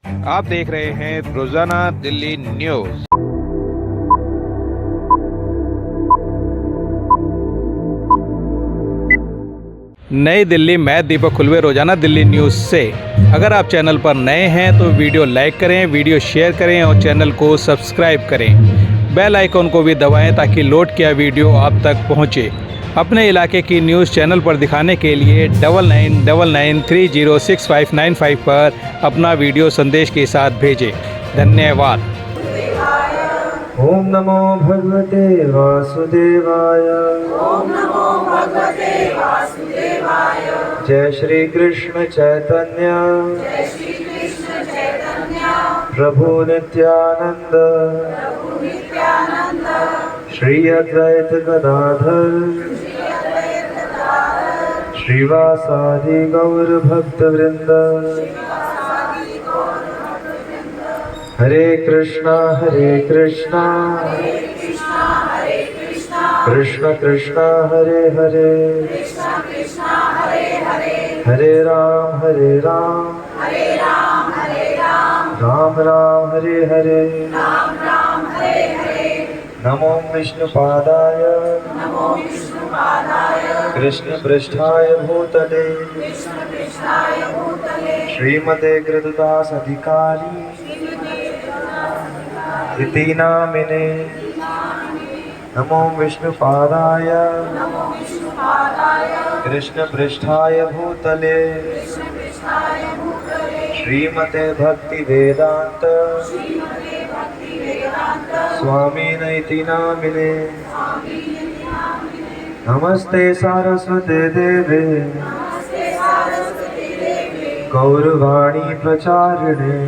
आप देख रहे हैं रोजाना दिल्ली न्यूज। नई दिल्ली, मैं दीपक खुलवे, रोजाना दिल्ली न्यूज़ से। अगर आप चैनल पर नए हैं तो वीडियो लाइक करें, वीडियो शेयर करें और चैनल को सब्सक्राइब करें। बेल आइकॉन को भी दबाएं ताकि लोड किया वीडियो आप तक पहुंचे। अपने इलाके की न्यूज़ चैनल पर दिखाने के लिए 9999306595 पर अपना वीडियो संदेश के साथ भेजें। धन्यवाद। ओम नमो भगवते वासुदेवाय। ओम नमो भगवते वासुदेवाय। जय श्री कृष्ण चैतन्य जय श्री कृष्ण चैतन्य प्रभु नित्यानंद प्रभु नित्यानंद श्री अद्वैत गदाधर श्रीवासादि गौर भक्त वृंद। हरे कृष्णा कृष्ण कृष्ण हरे हरे हरे राम राम राम हरे हरे। नमो विष्णुपादाय कृष्ण पृष्ठाय भूतले श्रीमते कृतदास अधिकारी इति नामिने। नमो विष्णुपादाय कृष्ण पृष्ठाय भूतले श्रीमते भक्ति वेदांत स्वामिने इति नामिने। नमस्ते सारस्वते देवे गौरवाणी प्रचारिणे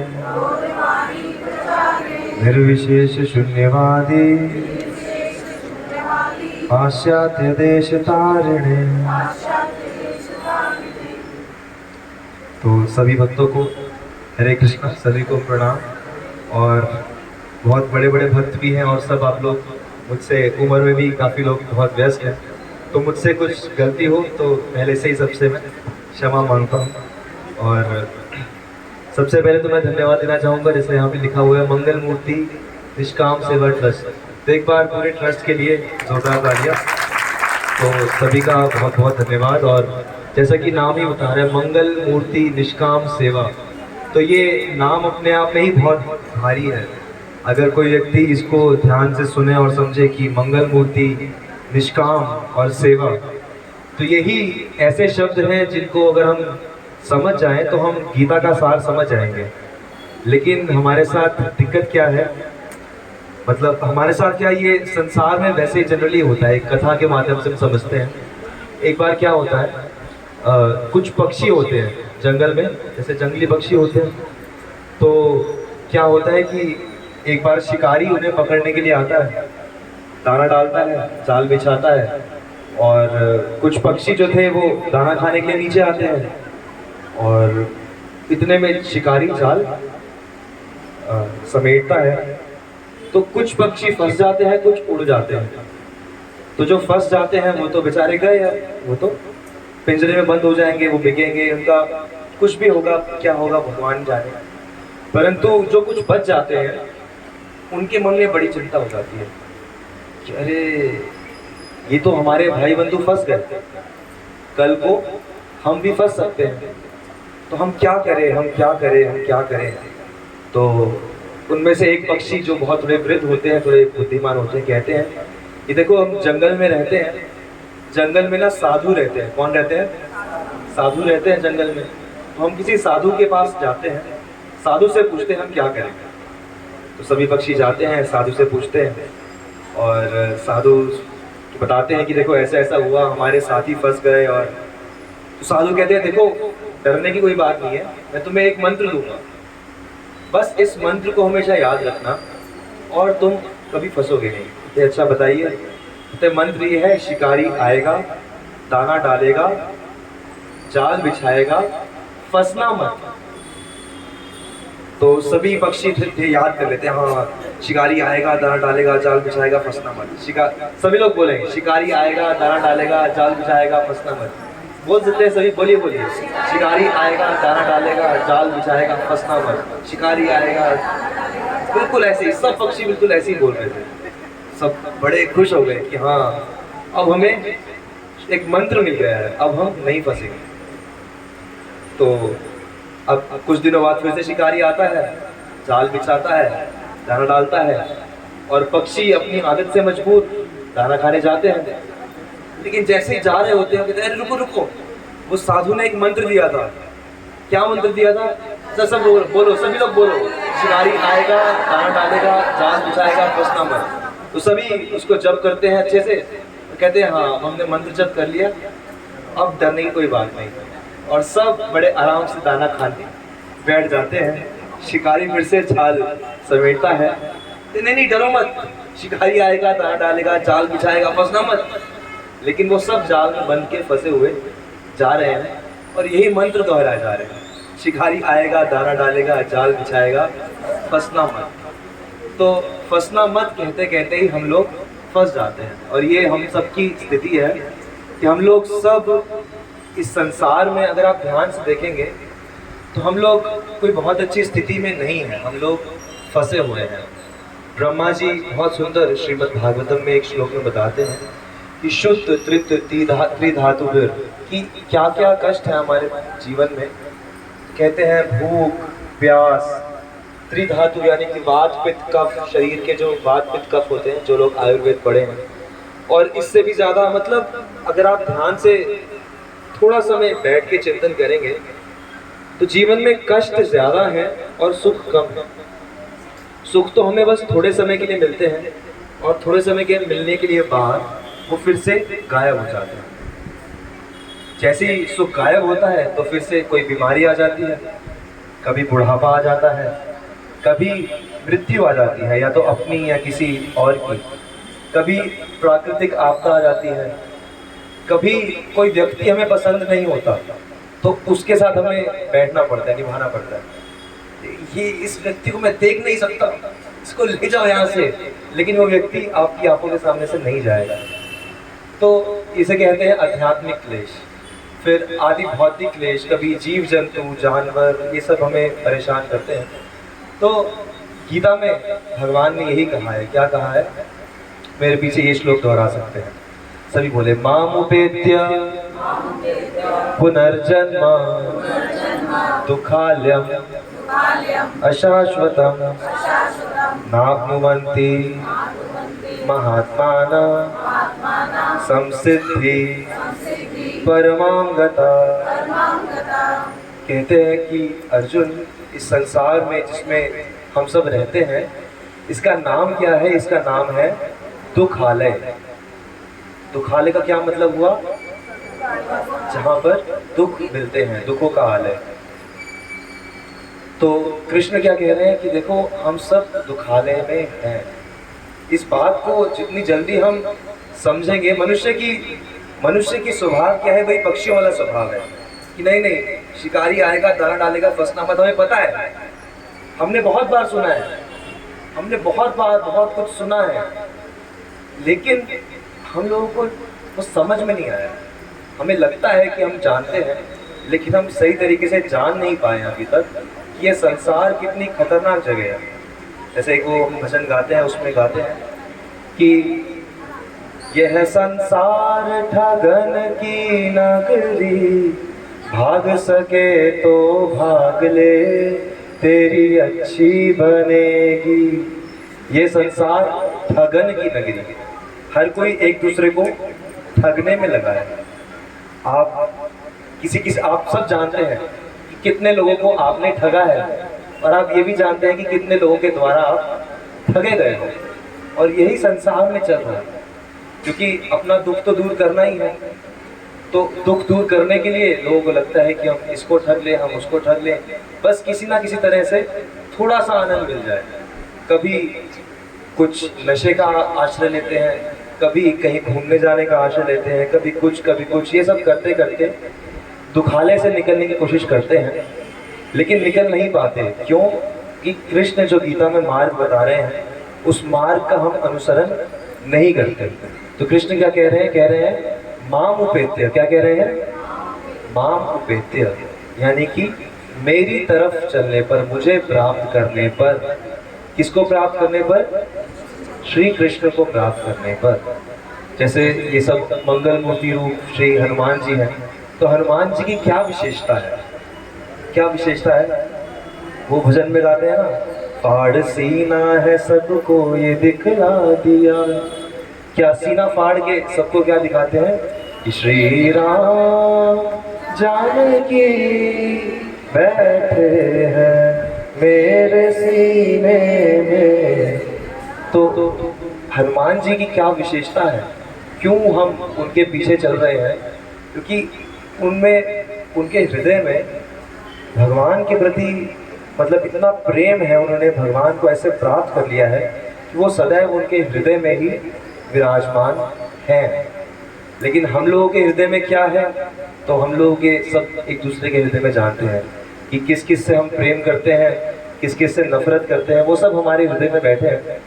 निर्विशेष शून्यवादी पाश्चात्य देश तारिणे। तो सभी भक्तों को हरे कृष्णा, सभी को प्रणाम। और बहुत बड़े बड़े भक्त भी हैं और सब आप लोग मुझसे उम्र में भी काफ़ी लोग बहुत व्यस्त हैं, तो मुझसे कुछ गलती हो तो पहले से ही सबसे मैं क्षमा मांगता हूँ। और सबसे पहले तो मैं धन्यवाद देना चाहूँगा, जैसे यहाँ पे लिखा हुआ है मंगल मूर्ति निष्काम सेवा ट्रस्ट, तो एक बार पूरे ट्रस्ट के लिए जोरदार तालियां। तो सभी का बहुत बहुत धन्यवाद। और जैसा कि नाम ही बता रहा है मंगल मूर्ति निष्काम सेवा, तो ये नाम अपने आप में ही बहुत भारी है। अगर कोई व्यक्ति इसको ध्यान से सुने और समझे कि मंगल मूर्ति निष्काम और सेवा, तो यही ऐसे शब्द हैं जिनको अगर हम समझ जाएं तो हम गीता का सार समझ जाएंगे। लेकिन हमारे साथ दिक्कत क्या है, मतलब हमारे साथ क्या, ये संसार में वैसे ही जनरली होता है, कथा के माध्यम से हम समझते हैं। एक बार क्या होता है, कुछ पक्षी होते हैं जंगल में, जैसे जंगली पक्षी होते हैं, तो क्या होता है कि एक बार शिकारी उन्हें पकड़ने के लिए आता है, दाना डालता है, जाल बिछाता है, और कुछ पक्षी जो थे वो दाना खाने के लिए नीचे आते हैं, और इतने में शिकारी जाल समेटता है, तो कुछ पक्षी फंस जाते हैं, कुछ उड़ जाते हैं। तो जो फंस जाते हैं वो तो बेचारे गए यार, वो तो पिंजरे में बंद हो जाएंगे, वो बिकेंगे, उनका कुछ भी होगा, क्या होगा भगवान जाने। परंतु जो कुछ बच जाते हैं उनके मन में बड़ी चिंता हो जाती है कि अरे ये तो हमारे भाई बंधु फंस गए, कल को हम भी फंस सकते हैं, तो हम क्या करें। तो उनमें से एक पक्षी जो बहुत थोड़े वृद्ध होते हैं, थोड़े बुद्धिमान होते हैं, कहते हैं कि देखो हम जंगल में रहते हैं, जंगल में ना साधु रहते हैं। कौन रहते हैं? साधु रहते हैं जंगल में। तो हम किसी साधु के पास जाते हैं, साधु से पूछते हैं हम क्या करें। तो सभी पक्षी जाते हैं, साधु से पूछते हैं, और साधु बताते हैं कि देखो ऐसा ऐसा हुआ, हमारे साथी फंस गए। और तो साधु कहते हैं देखो डरने की कोई बात नहीं है, मैं तुम्हें एक मंत्र दूंगा, बस इस मंत्र को हमेशा याद रखना और तुम कभी फंसोगे नहीं। तो अच्छा बताइए। तो मंत्र ये है, शिकारी आएगा, दाना डालेगा, जाल बिछाएगा, फंसना मत। तो सभी पक्षी थे याद कर लेते हैं, हाँ शिकारी आएगा, दाना डालेगा, जाल बिछाएगा, फंसना मत। सभी लोग बोलेंगे शिकारी आएगा, दाना डालेगा, जाल बिछाएगा, फंसना मत। बोल सकते हैं सभी, बोलिए बोलिए। शिकारी आएगा दाना डालेगा, जाल बिछाएगा, फंसना मत। शिकारी आएगा, बिल्कुल ऐसे ही सब पक्षी बिल्कुल ऐसे ही बोल रहे थे। सब बड़े खुश हो गए कि हाँ अब हमें एक मंत्र मिल गया है, अब हम नहीं फंसेंगे। तो अब कुछ दिनों बाद फिर से शिकारी आता है, जाल बिछाता है, दाना डालता है, और पक्षी अपनी आदत से मजबूर दाना खाने जाते हैं। लेकिन जैसे ही जा रहे होते हैं कहते हैं, अरे रुको रुको, वो साधु ने एक मंत्र दिया था। क्या मंत्र दिया था? सब बोलो, बोलो सभी लोग बोलो। शिकारी आएगा दाना डालेगा, जाल बिछाएगा, फंसना मत। तो सभी उसको जप करते हैं अच्छे से, कहते हैं हाँ हमने मंत्र जप कर लिया, अब डरने की कोई बात नहीं। और सब बड़े आराम से दाना खाने बैठ जाते हैं। शिकारी फिर से जाल समेटता है, नहीं नहीं डरो मत, शिकारी आएगा दाना डालेगा, जाल बिछाएगा, फंसना मत। लेकिन वो सब जाल में बंध के फंसे हुए जा रहे हैं और यही मंत्र दोहराए जा रहे हैं, शिकारी आएगा दाना डालेगा, जाल बिछाएगा, फंसना मत। तो फंसना मत कहते कहते ही हम लोग फंस जाते हैं। और ये हम सबकी स्थिति है कि हम लोग सब इस संसार में अगर आप ध्यान से देखेंगे तो हम लोग कोई बहुत अच्छी स्थिति में नहीं है, हम लोग फंसे हुए हैं। ब्रह्मा जी बहुत सुंदर श्रीमद् भागवतम में एक श्लोक में बताते हैं कि शुद्ध त्रित त्रिधातुभिर, कि क्या क्या कष्ट है हमारे जीवन में। कहते हैं भूख, प्यास, त्रिधातु यानी कि वात पित्त कफ, शरीर के जो वात पित्त कफ होते हैं, जो लोग आयुर्वेद पढ़े हैं। और इससे भी ज़्यादा मतलब अगर आप ध्यान से थोड़ा समय बैठ के चिंतन करेंगे तो जीवन में कष्ट ज़्यादा है और सुख कम है। सुख तो हमें बस थोड़े समय के लिए मिलते हैं और थोड़े समय के मिलने के लिए बाद वो फिर से गायब हो जाते हैं। जैसे ही सुख गायब होता है तो फिर से कोई बीमारी आ जाती है, कभी बुढ़ापा आ जाता है, कभी मृत्यु आ जाती है, या तो अपनी या किसी और की, कभी प्राकृतिक आपदा आ जाती है, कभी कोई व्यक्ति हमें पसंद नहीं होता तो उसके साथ हमें बैठना पड़ता है, निभाना पड़ता है। ये इस व्यक्ति को मैं देख नहीं सकता, इसको ले जाओ यहाँ से, लेकिन वो व्यक्ति आपकी आंखों के सामने से नहीं जाएगा। तो इसे कहते हैं आध्यात्मिक क्लेश। फिर आदि भौतिक क्लेश, कभी जीव जंतु जानवर ये सब हमें परेशान करते हैं। तो गीता में भगवान ने यही कहा है, क्या कहा है, मेरे पीछे ये श्लोक दोहरा सकते हैं सभी, बोले मामुपेत्य पुनर्जन्म दुःखालयम् अशाश्वतम् नाप्नुवन्ति महात्मानः संसिद्धि परमां गता। कहते हैं कि अर्जुन, इस संसार में जिसमें हम सब रहते हैं, इसका नाम क्या है? इसका नाम है दुखालय। दुखालय का क्या मतलब हुआ? जहाँ पर दुख मिलते हैं, दुखों का आलय। तो कृष्ण क्या कह रहे हैं कि देखो हम सब दुखालय में हैं। इस बात को जितनी जल्दी हम समझेंगे, मनुष्य की स्वभाव क्या है, वही पक्षियों वाला स्वभाव है कि नहीं नहीं शिकारी आएगा दाना डालेगा, फंसना मत। हमें पता है, हमने बहुत बार सुना है, हमने बहुत बार बहुत कुछ सुना है, लेकिन हम लोगों को वो समझ में नहीं आया। हमें लगता है कि हम जानते हैं, लेकिन हम सही तरीके से जान नहीं पाए अभी तक कि ये संसार कितनी खतरनाक जगह है। जैसे एक वो भजन गाते हैं, उसमें गाते हैं कि यह संसार ठगन की नगरी, भाग सके तो भाग ले तेरी अच्छी बनेगी। ये संसार ठगन की नगरी है, हर कोई एक दूसरे को ठगने में लगा है। आप सब जानते हैं कि कितने लोगों को आपने ठगा है, और आप ये भी जानते हैं कि कितने लोगों के द्वारा आप ठगे गए हो। और यही संसार में चल रहा है, क्योंकि अपना दुख तो दूर करना ही है। तो दुख दूर करने के लिए लोगों को लगता है कि हम इसको ठग लें, हम उसको ठग लें, बस किसी ना किसी तरह से थोड़ा सा आनंद मिल जाए। कभी कुछ नशे का आश्रय लेते हैं, कभी कहीं घूमने जाने का आश्रय लेते हैं, कभी कुछ, ये सब करते करते दुखालय से निकलने की कोशिश करते हैं, लेकिन निकल नहीं पाते। क्यों? कि कृष्ण जो गीता में मार्ग बता रहे हैं, उस मार्ग का हम अनुसरण नहीं करते। तो कृष्ण क्या कह रहे हैं? कह रहे हैं मामुपेत्य। क्या कह रहे हैं? माम उपेत्य, यानी कि मेरी तरफ चलने पर, मुझे प्राप्त करने पर, किसको प्राप्त करने पर? श्री कृष्ण को प्राप्त करने पर। जैसे ये सब मंगल मूर्ति रूप श्री हनुमान जी हैं, तो हनुमान जी की क्या विशेषता है? क्या विशेषता है? वो भजन में गाते हैं ना, फाड़ सीना है सबको ये दिखला दिया। क्या सीना फाड़ के सबको क्या दिखाते हैं? कि श्री राम जानकी बैठे हैं मेरे सीने में। तो हनुमान जी की क्या विशेषता है? क्यों हम उनके पीछे चल रहे हैं? क्योंकि उनमें, उनके हृदय में भगवान के प्रति मतलब इतना प्रेम है, उन्होंने भगवान को ऐसे प्राप्त कर लिया है कि वो सदैव उनके हृदय में ही विराजमान हैं। लेकिन हम लोगों के हृदय में क्या है? तो हम लोगों के सब एक दूसरे के हृदय में जानते हैं कि किस किस से हम प्रेम करते हैं, किस किस से नफरत करते हैं, वो सब हमारे हृदय में बैठे हैं।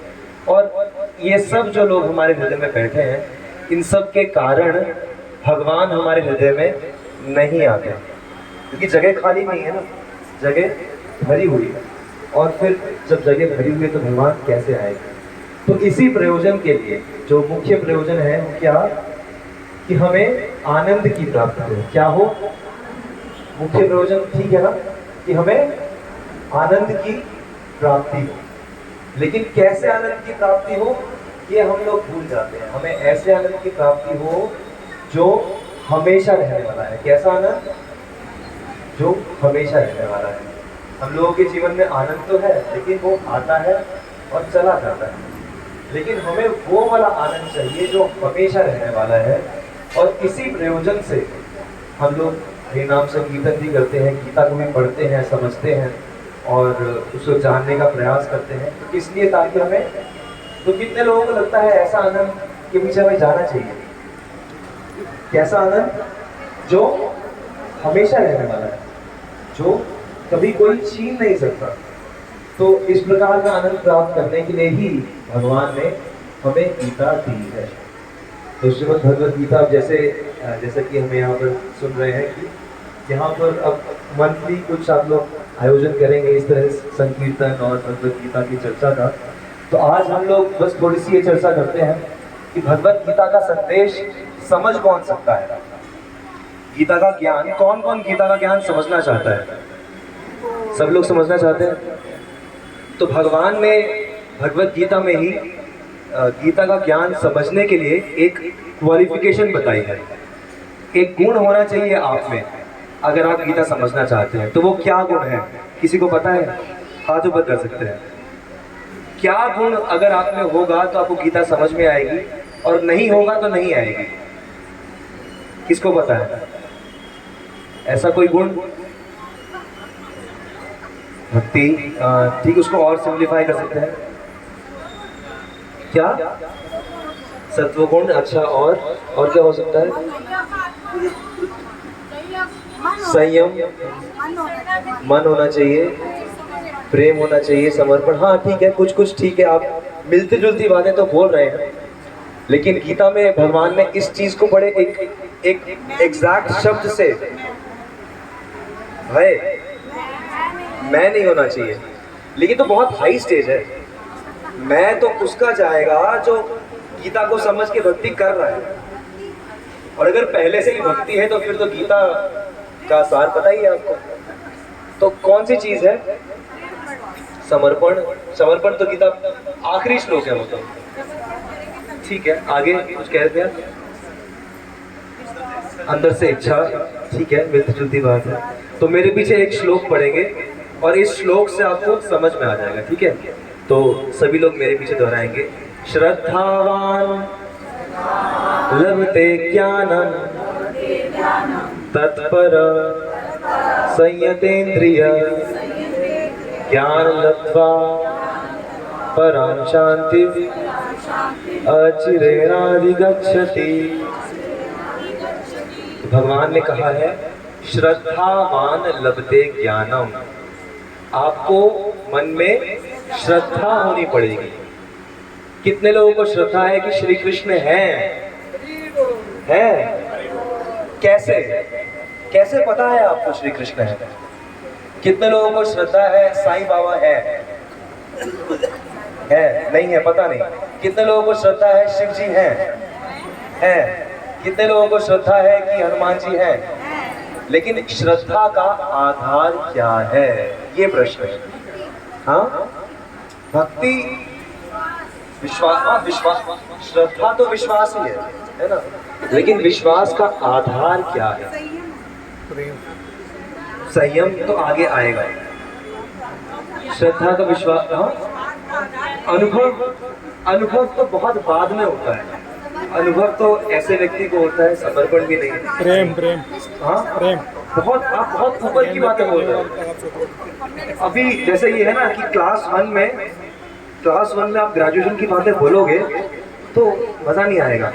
और ये सब जो लोग हमारे हृदय में बैठे हैं, इन सब के कारण भगवान हमारे हृदय में नहीं आते, क्योंकि जगह खाली नहीं है ना, जगह भरी हुई है। और फिर जब जगह भरी हुई है तो भगवान कैसे आएगा? तो इसी प्रयोजन के लिए जो मुख्य प्रयोजन है वो क्या? कि हमें आनंद की प्राप्ति हो। क्या हो? मुख्य प्रयोजन ठीक है ना, कि हमें आनंद की प्राप्ति हो। लेकिन कैसे आनंद की प्राप्ति हो ये हम लोग भूल जाते हैं। हमें ऐसे आनंद की प्राप्ति हो जो हमेशा रहने वाला है। कैसा आनंद? जो हमेशा रहने वाला है। हम लोगों के जीवन में आनंद तो है, लेकिन वो आता है और चला जाता है। लेकिन हमें वो वाला आनंद चाहिए जो हमेशा रहने वाला है। और इसी प्रयोजन से हम लोग हरि नाम संकीर्तन भी करते हैं, गीता को भी पढ़ते हैं, समझते हैं और उसको जानने का प्रयास करते हैं। तो इसलिए ताकि हमें, तो कितने लोगों को लगता है ऐसा आनंद के पीछे हमें जाना चाहिए? कैसा आनंद? जो हमेशा रहने वाला है, जो कभी कोई छीन नहीं सकता। तो इस प्रकार का आनंद प्राप्त करने के लिए ही भगवान ने हमें गीता दी है। तो श्रीमद् भगवद गीता, जैसे कि हमें यहाँ पर सुन रहे हैं कि यहाँ पर अब मंथली कुछ आप लोग आयोजन करेंगे इस तरह संकीर्तन और भगवद गीता की चर्चा का। तो आज हम लोग बस थोड़ी सी ये चर्चा करते हैं कि भगवद गीता का संदेश समझ कौन सकता है, गीता का ज्ञान कौन कौन गीता का ज्ञान समझना चाहता है? सब लोग समझना चाहते हैं। तो भगवान ने भगवद गीता में ही गीता का ज्ञान समझने के लिए एक क्वालिफिकेशन बताई है। एक गुण होना चाहिए आप में अगर आप गीता समझना चाहते हैं। तो वो क्या गुण है? किसी को पता है? हाथ ऊपर कर सकते हैं। क्या गुण अगर आप में होगा तो आपको गीता समझ में आएगी, और नहीं होगा तो नहीं आएगी? किसको पता है ऐसा कोई गुण? भक्ति, ठीक, उसको और सिंप्लीफाई कर सकते हैं। क्या? सत्वगुण। अच्छा, और क्या हो सकता है? संयम, मन होना चाहिए, प्रेम होना चाहिए, समर्पण। हाँ ठीक है, कुछ कुछ ठीक है, आप मिलती जुलती बातें तो बोल रहे हैं। लेकिन गीता में भगवान ने इस चीज को बड़े एक एग्जैक्ट शब्द से, भाई मैं नहीं होना चाहिए, लेकिन तो बहुत हाई स्टेज है। मैं तो उसका जाएगा जो गीता को समझ के भक्ति कर रहा है। और अगर पहले से ही भक्ति है तो फिर तो गीता का सार पता ही है आपको। तो कौन सी चीज है? समर्पण। समर्पण तो गीता आखिरी श्लोक है वो तो। ठीक है, आगे कुछ कह रहे थे? अंदर से इच्छा, ठीक है, मिलती जुलती बात है। तो मेरे पीछे एक श्लोक पढ़ेंगे और इस श्लोक से आपको समझ में आ जाएगा, ठीक है? तो सभी लोग मेरे पीछे दोहराएंगे। श्रद्धावान लभते ज्ञानम तत्पर संयतेन्द्रिय ज्ञान लब्ध्वा परां शांति अचिरेणाधिगच्छति। भगवान ने कहा है श्रद्धावान लभते ज्ञानम। आपको मन में श्रद्धा होनी पड़ेगी। कितने लोगों को श्रद्धा है कि श्री कृष्ण हैं? कैसे कैसे पता है आपको श्री कृष्ण है? कितने लोगों को श्रद्धा है साईं बाबा है? नहीं है, पता नहीं। कितने लोगों को श्रद्धा है शिव जी है? कितने लोगों को श्रद्धा है कि हनुमान जी हैं? लेकिन श्रद्धा का आधार क्या है, ये प्रश्न है। हाँ, भक्ति विश्वास, हाँ विश्वास, श्रद्धा तो विश्वास ही है ना, लेकिन विश्वास का आधार क्या है? संयम तो आगे आएगा। श्रद्धा का विश्वास, हाँ अनुभव तो बहुत बाद में होता है। अनुभव तो ऐसे व्यक्ति को होता है, समर्पण भी नहीं है। प्रेम हाँ प्रेम, आप बहुत ऊपर की बातें बोल रहे हो। अभी जैसे ये है ना कि क्लास वन में आप ग्रेजुएशन की बातें बोलोगे तो मजा नहीं आएगा।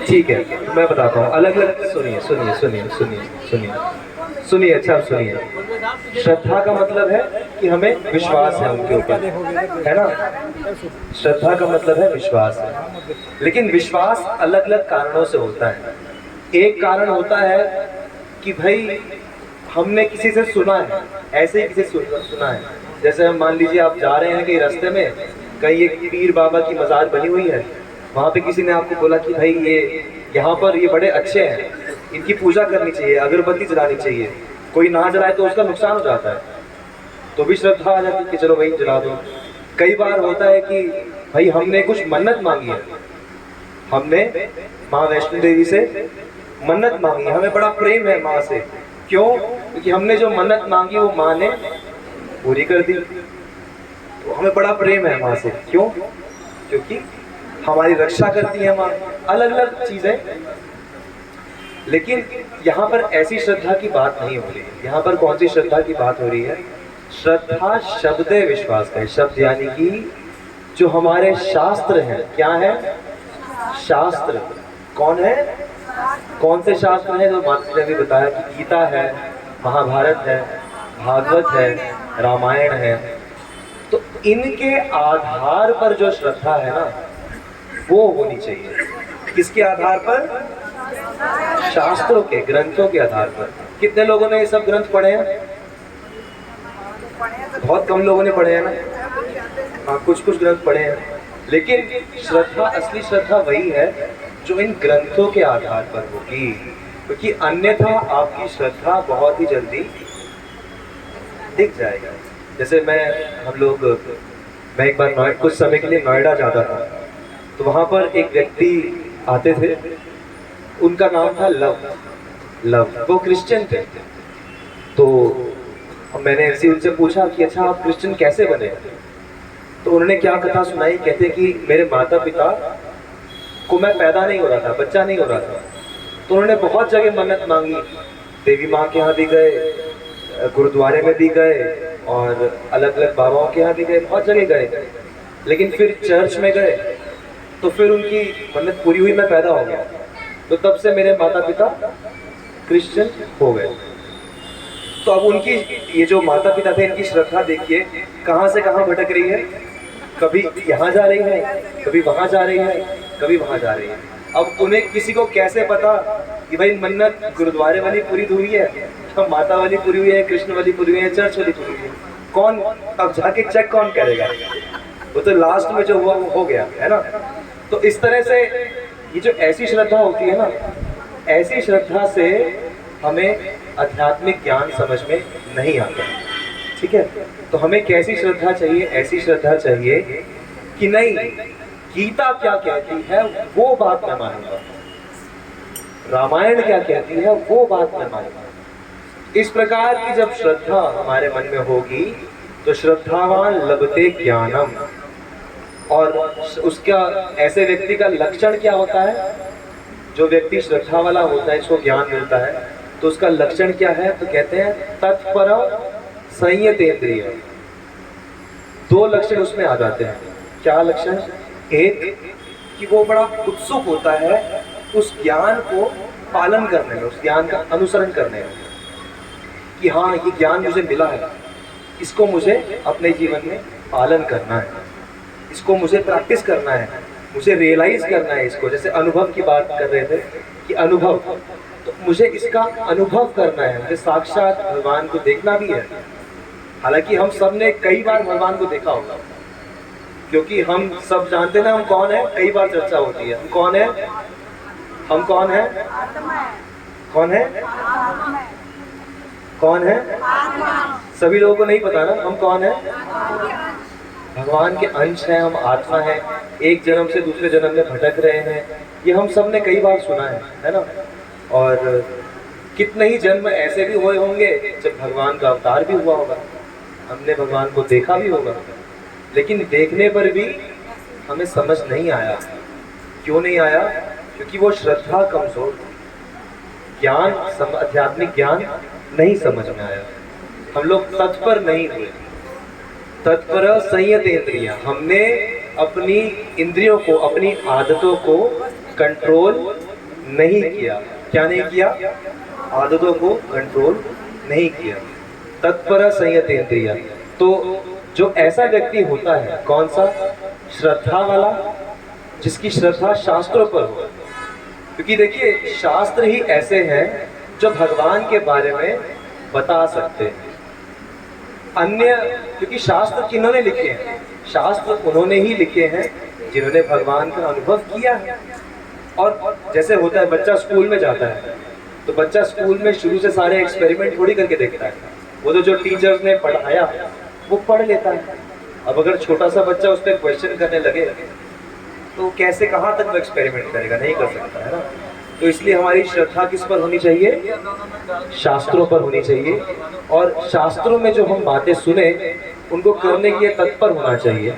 ठीक है, मैं बताता हूँ। अलग अलग सुनिए, अच्छा सुनिए। श्रद्धा का मतलब है कि हमें विश्वास है उनके ऊपर, है ना। श्रद्धा का मतलब है विश्वास है, लेकिन विश्वास अलग अलग कारणों से होता है। एक कारण होता है कि भाई हमने किसी से सुना है, ऐसे ही किसी से सुना है। जैसे हम मान लीजिए आप जा रहे हैं कहीं रास्ते में, कहीं एक पीर बाबा की मज़ार बनी हुई है, वहाँ पे किसी ने आपको बोला कि भाई ये यहाँ पर ये बड़े अच्छे हैं, इनकी पूजा करनी चाहिए, अगरबत्ती जलानी चाहिए। कोई ना जलाए तो उसका नुकसान हो जाता है, तो भी श्रद्धा आ जाती है कि चलो भाई जला दो। कई बार होता है कि भाई हमने कुछ मन्नत मांगी है, हमने माँ वैष्णो देवी से मन्नत मांगी है, हमें बड़ा प्रेम है माँ से। क्यों? क्योंकि हमने जो मन्नत मांगी वो माँ ने पूरी कर दी, तो हमें बड़ा प्रेम है माँ से। क्यों? क्योंकि हमारी रक्षा करती है माँ। अलग अलग चीजें, लेकिन यहाँ पर ऐसी श्रद्धा की बात नहीं हो रही है। यहाँ पर कौन सी श्रद्धा की बात हो रही है? श्रद्धा शब्द विश्वास का है। शब्द यानी कि जो हमारे शास्त्र हैं। क्या है? शास्त्र। कौन है? कौन से शास्त्र हैं? जो माता ने भी बताया कि गीता है, महाभारत है, भागवत है, रामायण है। तो इनके आधार पर जो श्रद्धा है ना, वो होनी चाहिए। किसके आधार पर? शास्त्रों के, ग्रंथों के आधार पर। कितने लोगों ने ये सब ग्रंथ पढ़े हैं? बहुत कम लोगों ने पढ़े हैं ना। हाँ, कुछ कुछ ग्रंथ पढ़े हैं, लेकिन श्रद्धा, असली श्रद्धा वही है जो इन ग्रंथों के आधार पर होगी, क्योंकि अन्यथा आपकी श्रद्धा बहुत ही जल्दी दिख जाएगा। जैसे मैं एक बार कुछ समय के लिए नोएडा जाता था, तो वहाँ पर एक व्यक्ति आते थे, उनका नाम था लव। वो क्रिश्चियन थे। तो मैंने उनसे पूछा कि अच्छा आप क्रिश्चियन कैसे बने? तो उन्होंने क्या कथा सुनाई। कहते कि मेरे माता पिता को मैं पैदा नहीं हो रहा था, बच्चा नहीं हो रहा था, तो उन्होंने बहुत जगह मन्नत मांगी। देवी माँ के यहाँ भी गए, गुरुद्वारे में भी गए, और अलग अलग बाबाओं के यहाँ भी गए, बहुत जगह गए। लेकिन फिर चर्च में गए तो फिर उनकी मन्नत पूरी हुई, मैं पैदा हो गया। तो तब से मेरे माता पिता क्रिश्चियन हो गए। तो अब उनकी ये जो माता पिता थे, इनकी श्रद्धा देखिए कहाँ से कहाँ भटक रही है। कभी यहाँ जा रही है, कभी वहाँ जा रही है, कभी वहाँ जा रही है। अब उन्हें किसी को कैसे पता कि भाई मन्नत गुरुद्वारे वाली पूरी हुई है, तो माता वाली पूरी हुई है, कृष्ण वाली पूरी हुई है, चर्च वाली पूरी हुई है? कौन अब जाके चेक कौन करेगा? वो तो लास्ट में जो हुआ वो हो गया, है ना। तो इस तरह से ये जो ऐसी श्रद्धा होती है ना, ऐसी श्रद्धा से हमें आध्यात्मिक ज्ञान समझ में नहीं आता। ठीक है, तो हमें कैसी श्रद्धा चाहिए? ऐसी श्रद्धा चाहिए कि नहीं, गीता क्या कहती है वो बात मैं मानूंगा, रामायण क्या कहती है वो बात मैं मानूंगा। इस प्रकार की जब श्रद्धा हमारे मन में होगी तो श्रद्धावान लभते ज्ञानम। और उसका, ऐसे व्यक्ति का लक्षण क्या होता है? जो व्यक्ति श्रद्धा वाला होता है, इसको ज्ञान मिलता है, तो उसका लक्षण क्या है? तो कहते हैं तत्पर संयतेंद्रिय। दो लक्षण उसमें आ जाते हैं। क्या लक्षण? एक कि वो बड़ा उत्सुक होता है उस ज्ञान को पालन करने में, उस ज्ञान का अनुसरण करने में, कि हाँ ये ज्ञान मुझे मिला है, इसको मुझे अपने जीवन में पालन करना है, इसको मुझे प्रैक्टिस करना है, मुझे रियलाइज करना है इसको, जैसे अनुभव की बात कर रहे थे कि अनुभव, तो मुझे इसका अनुभव करना है, मुझे साक्षात भगवान को देखना भी है। हालांकि हम सब ने कई बार भगवान को देखा होगा, क्योंकि हम सब जानते हैं ना हम कौन है, कई बार चर्चा होती है हम कौन है, हम कौन है, कौन है, कौन है, सभी लोगों को नहीं पता ना हम कौन है, भगवान के अंश हैं, हम आत्मा हैं, एक जन्म से दूसरे जन्म में भटक रहे हैं, ये हम सब ने कई बार सुना है ना। और कितने ही जन्म ऐसे भी हुए होंगे जब भगवान का अवतार भी हुआ होगा, हमने भगवान को देखा भी होगा, लेकिन देखने पर भी हमें समझ नहीं आया। क्यों नहीं आया? क्योंकि वो श्रद्धा कमजोर थी, ज्ञान आध्यात्मिक ज्ञान नहीं समझ में आया, हम लोग तत्पर नहीं हुए। तत्पर संयत इंद्रियां, हमने अपनी इंद्रियों को, अपनी आदतों को कंट्रोल नहीं किया। क्या नहीं किया? आदतों को कंट्रोल नहीं किया। तत्पर संयत इंद्रियां। तो जो ऐसा व्यक्ति होता है, कौन सा? श्रद्धा वाला, जिसकी श्रद्धा शास्त्रों पर हो। क्योंकि देखिए शास्त्र ही ऐसे हैं जो भगवान के बारे में बता सकते हैं। अन्य, क्योंकि शास्त्र किन्होंने लिखे हैं? शास्त्र उन्होंने ही लिखे हैं जिन्होंने भगवान का अनुभव किया है। और जैसे होता है बच्चा स्कूल में जाता है, तो बच्चा स्कूल में शुरू से सारे एक्सपेरिमेंट थोड़ी करके देखता है, वो तो जो टीचर्स ने पढ़ाया वो पढ़ लेता है। अब अगर छोटा सा बच्चा उस पर क्वेश्चन करने लगे तो कैसे, कहाँ तक वो एक्सपेरिमेंट करेगा? नहीं कर सकता है ना। तो इसलिए हमारी श्रद्धा किस पर होनी चाहिए? शास्त्रों पर होनी चाहिए। और शास्त्रों में जो हम बातें सुने उनको करने के लिए तत्पर होना चाहिए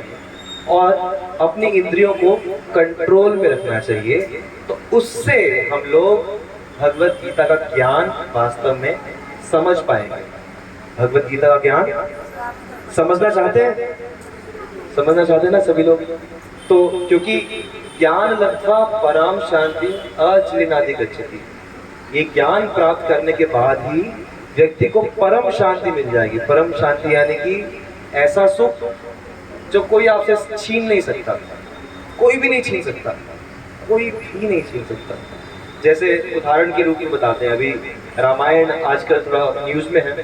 और अपनी इंद्रियों को कंट्रोल में रखना चाहिए। तो उससे हम लोग भगवत गीता का ज्ञान वास्तव में समझ पाएंगे। भगवत गीता का ज्ञान समझना चाहते हैं? समझना चाहते हैं ना सभी लोग? तो क्योंकि ज्ञान लब्ध्वा पराम शांति अचिरेणाधिगच्छति गच्छति, ये ज्ञान प्राप्त करने के बाद ही व्यक्ति को परम शांति मिल जाएगी। परम शांति यानी कि ऐसा सुख जो कोई आपसे छीन नहीं सकता, कोई भी नहीं छीन सकता, कोई भी नहीं छीन सकता। जैसे उदाहरण के रूप में बताते हैं, अभी रामायण आजकल थोड़ा न्यूज़ में है,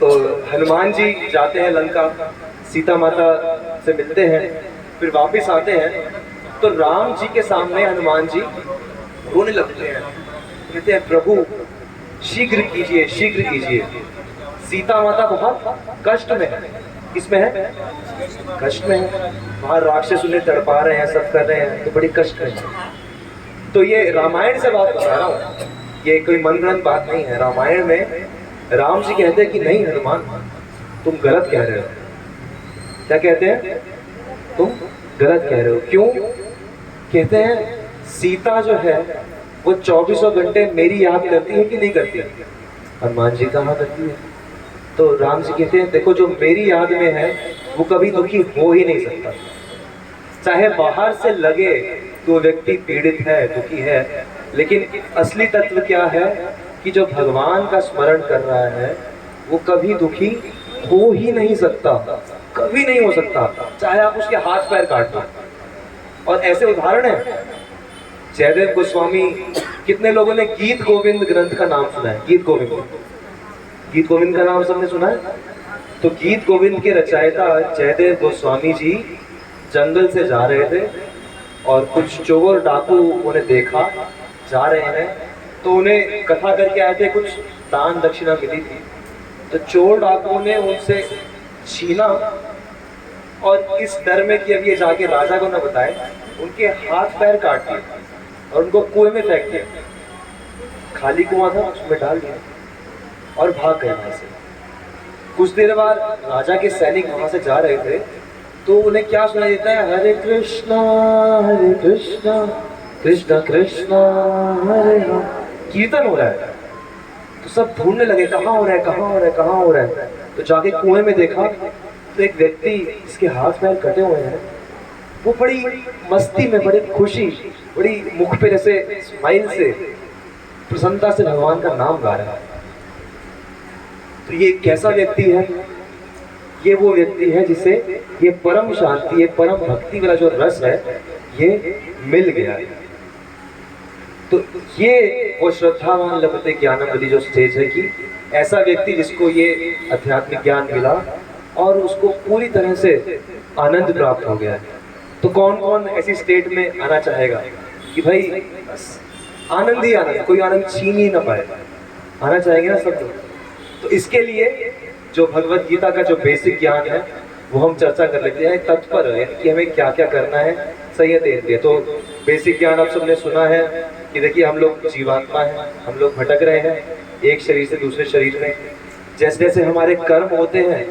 तो हनुमान जी जाते हैं लंका, सीता माता से मिलते हैं, फिर वापस आते हैं, तो राम जी के सामने हनुमान जी रोने लगते हैं, कहते हैं प्रभु शीघ्र कीजिए, शीघ्र कीजिए, सीता माता बहुत कष्ट में है। किसमें है? कष्ट में है। वहाँ राक्षस उन्हें तड़पा रहे हैं, सब कर रहे हैं, तो बड़ी कष्ट में है। तो ये रामायण से बात बता रहा हूँ, ये कोई मनगढ़ंत बात नहीं है। रामायण में राम जी कहते हैं कि नहीं हनुमान, तुम गलत कह रहे हो। क्या कहते हैं? तुम गलत कह रहे हो। क्यों? कहते हैं सीता जो है वो 24 घंटे मेरी याद करती है कि नहीं करती? हनुमान जी कहाँ करती है? तो राम जी कहते हैं देखो जो मेरी याद में है वो कभी दुखी हो ही नहीं सकता। चाहे बाहर से लगे तो व्यक्ति पीड़ित है, दुखी है, लेकिन असली तत्व क्या है कि जो भगवान का स्मरण कर रहा है वो कभी दुखी हो ही नहीं सकता, कभी नहीं हो सकता, चाहे आप उसके हाथ पैर काट दो। और ऐसे उदाहरण है, जयदेव गोस्वामी, कितने लोगों ने गीत गोविंद ग्रंथ का नाम सुना है? गीत गोविंद, गीत गोविंद का नाम सबने सुना है? तो गीत गोविंद के रचयिता जयदेव गोस्वामी जी जंगल से जा रहे थे और कुछ चोर डाकू उन्हें देखा जा रहे हैं, तो उन्हें कथा करके आए थे, कुछ दान दक्षिणा मिली थी। तो चोर डाकुओं ने उनसे छीना और इस डर में कि अब ये जाके राजा को न बताए, उनके हाथ पैर काट दिए और उनको कुएं में फेंक दिया। खाली कुआं था, उसमें डाल दिया और भाग गए वहां से। कुछ देर बाद राजा के सैनिक वहां से जा रहे थे, तो उन्हें क्या सुनाई देता है? हरे कृष्णा कृष्णा कृष्णा हरे राम, कीर्तन हो रहा है। तो सब ढूंढने लगे कहाँ हो रहा है, कहाँ हो रहा है, कहाँ हो रहा है। तो जाके कुएं में देखा तो एक व्यक्ति जिसके हाथ पैर कटे हुए हैं, वो बड़ी मस्ती में, बड़ी खुशी, बड़ी मुख पे जैसे स्माइल से, प्रसन्नता से भगवान का नाम गा रहा है। तो ये कैसा व्यक्ति है? ये वो व्यक्ति है जिसे ये परम शांति, ये परम भक्ति वाला जो रस है ये मिल गया है। तो ये वो श्रद्धावान लभते ज्ञानम वाली जो स्टेज है कि ऐसा व्यक्ति जिसको ये आध्यात्मिक ज्ञान मिला और उसको पूरी तरह से आनंद प्राप्त हो गया है। तो कौन कौन ऐसी स्टेट में आना चाहेगा कि भाई बस आनंद ही आनंद, कोई आनंद छीन ही ना पाए, आना चाहेंगे ना सब लोग। तो इसके लिए जो भगवत गीता का जो बेसिक ज्ञान है वो हम चर्चा कर लेते हैं तत्पर, यानी कि हमें क्या क्या करना है सही है। तो बेसिक ज्ञान आप सबने सुना है कि देखिए हम लोग जीवात्मा हैं, हम लोग भटक रहे हैं एक शरीर से दूसरे शरीर में। जैसे जैसे हमारे कर्म होते हैं,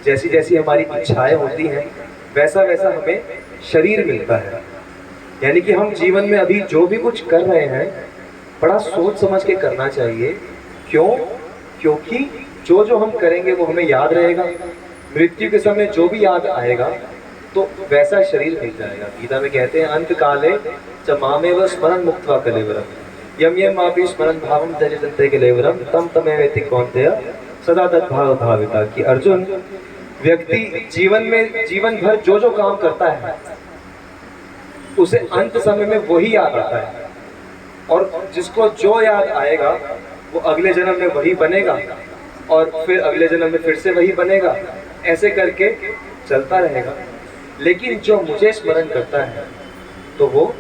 जैसी जैसी हमारी इच्छाएं होती हैं, वैसा वैसा हमें शरीर मिलता है। यानी कि हम जीवन में अभी जो भी कुछ कर रहे हैं बड़ा सोच समझ के करना चाहिए। क्यों? क्योंकि जो जो हम करेंगे वो हमें याद रहेगा। मृत्यु के समय जो भी याद आएगा तो वैसा शरीर मिल जाएगा। गीता में कहते हैं अंत काले च मामेव स्मरण मुक्त्वा कलेवरम यम यम मापि स्मरण भावम त्यजन्ते कलेवरम तम तमेवेति कौन्तेय सदा तद्भाव भाविता। कि अर्जुन, व्यक्ति जीवन में जीवन भर जो जो काम करता है उसे अंत समय में वही याद आता है, और जिसको जो याद आएगा वो अगले जन्म में वही बनेगा और फिर अगले जन्म में फिर से वही बनेगा, ऐसे करके चलता रहेगा। लेकिन जो मुझे स्मरण करता है तो वो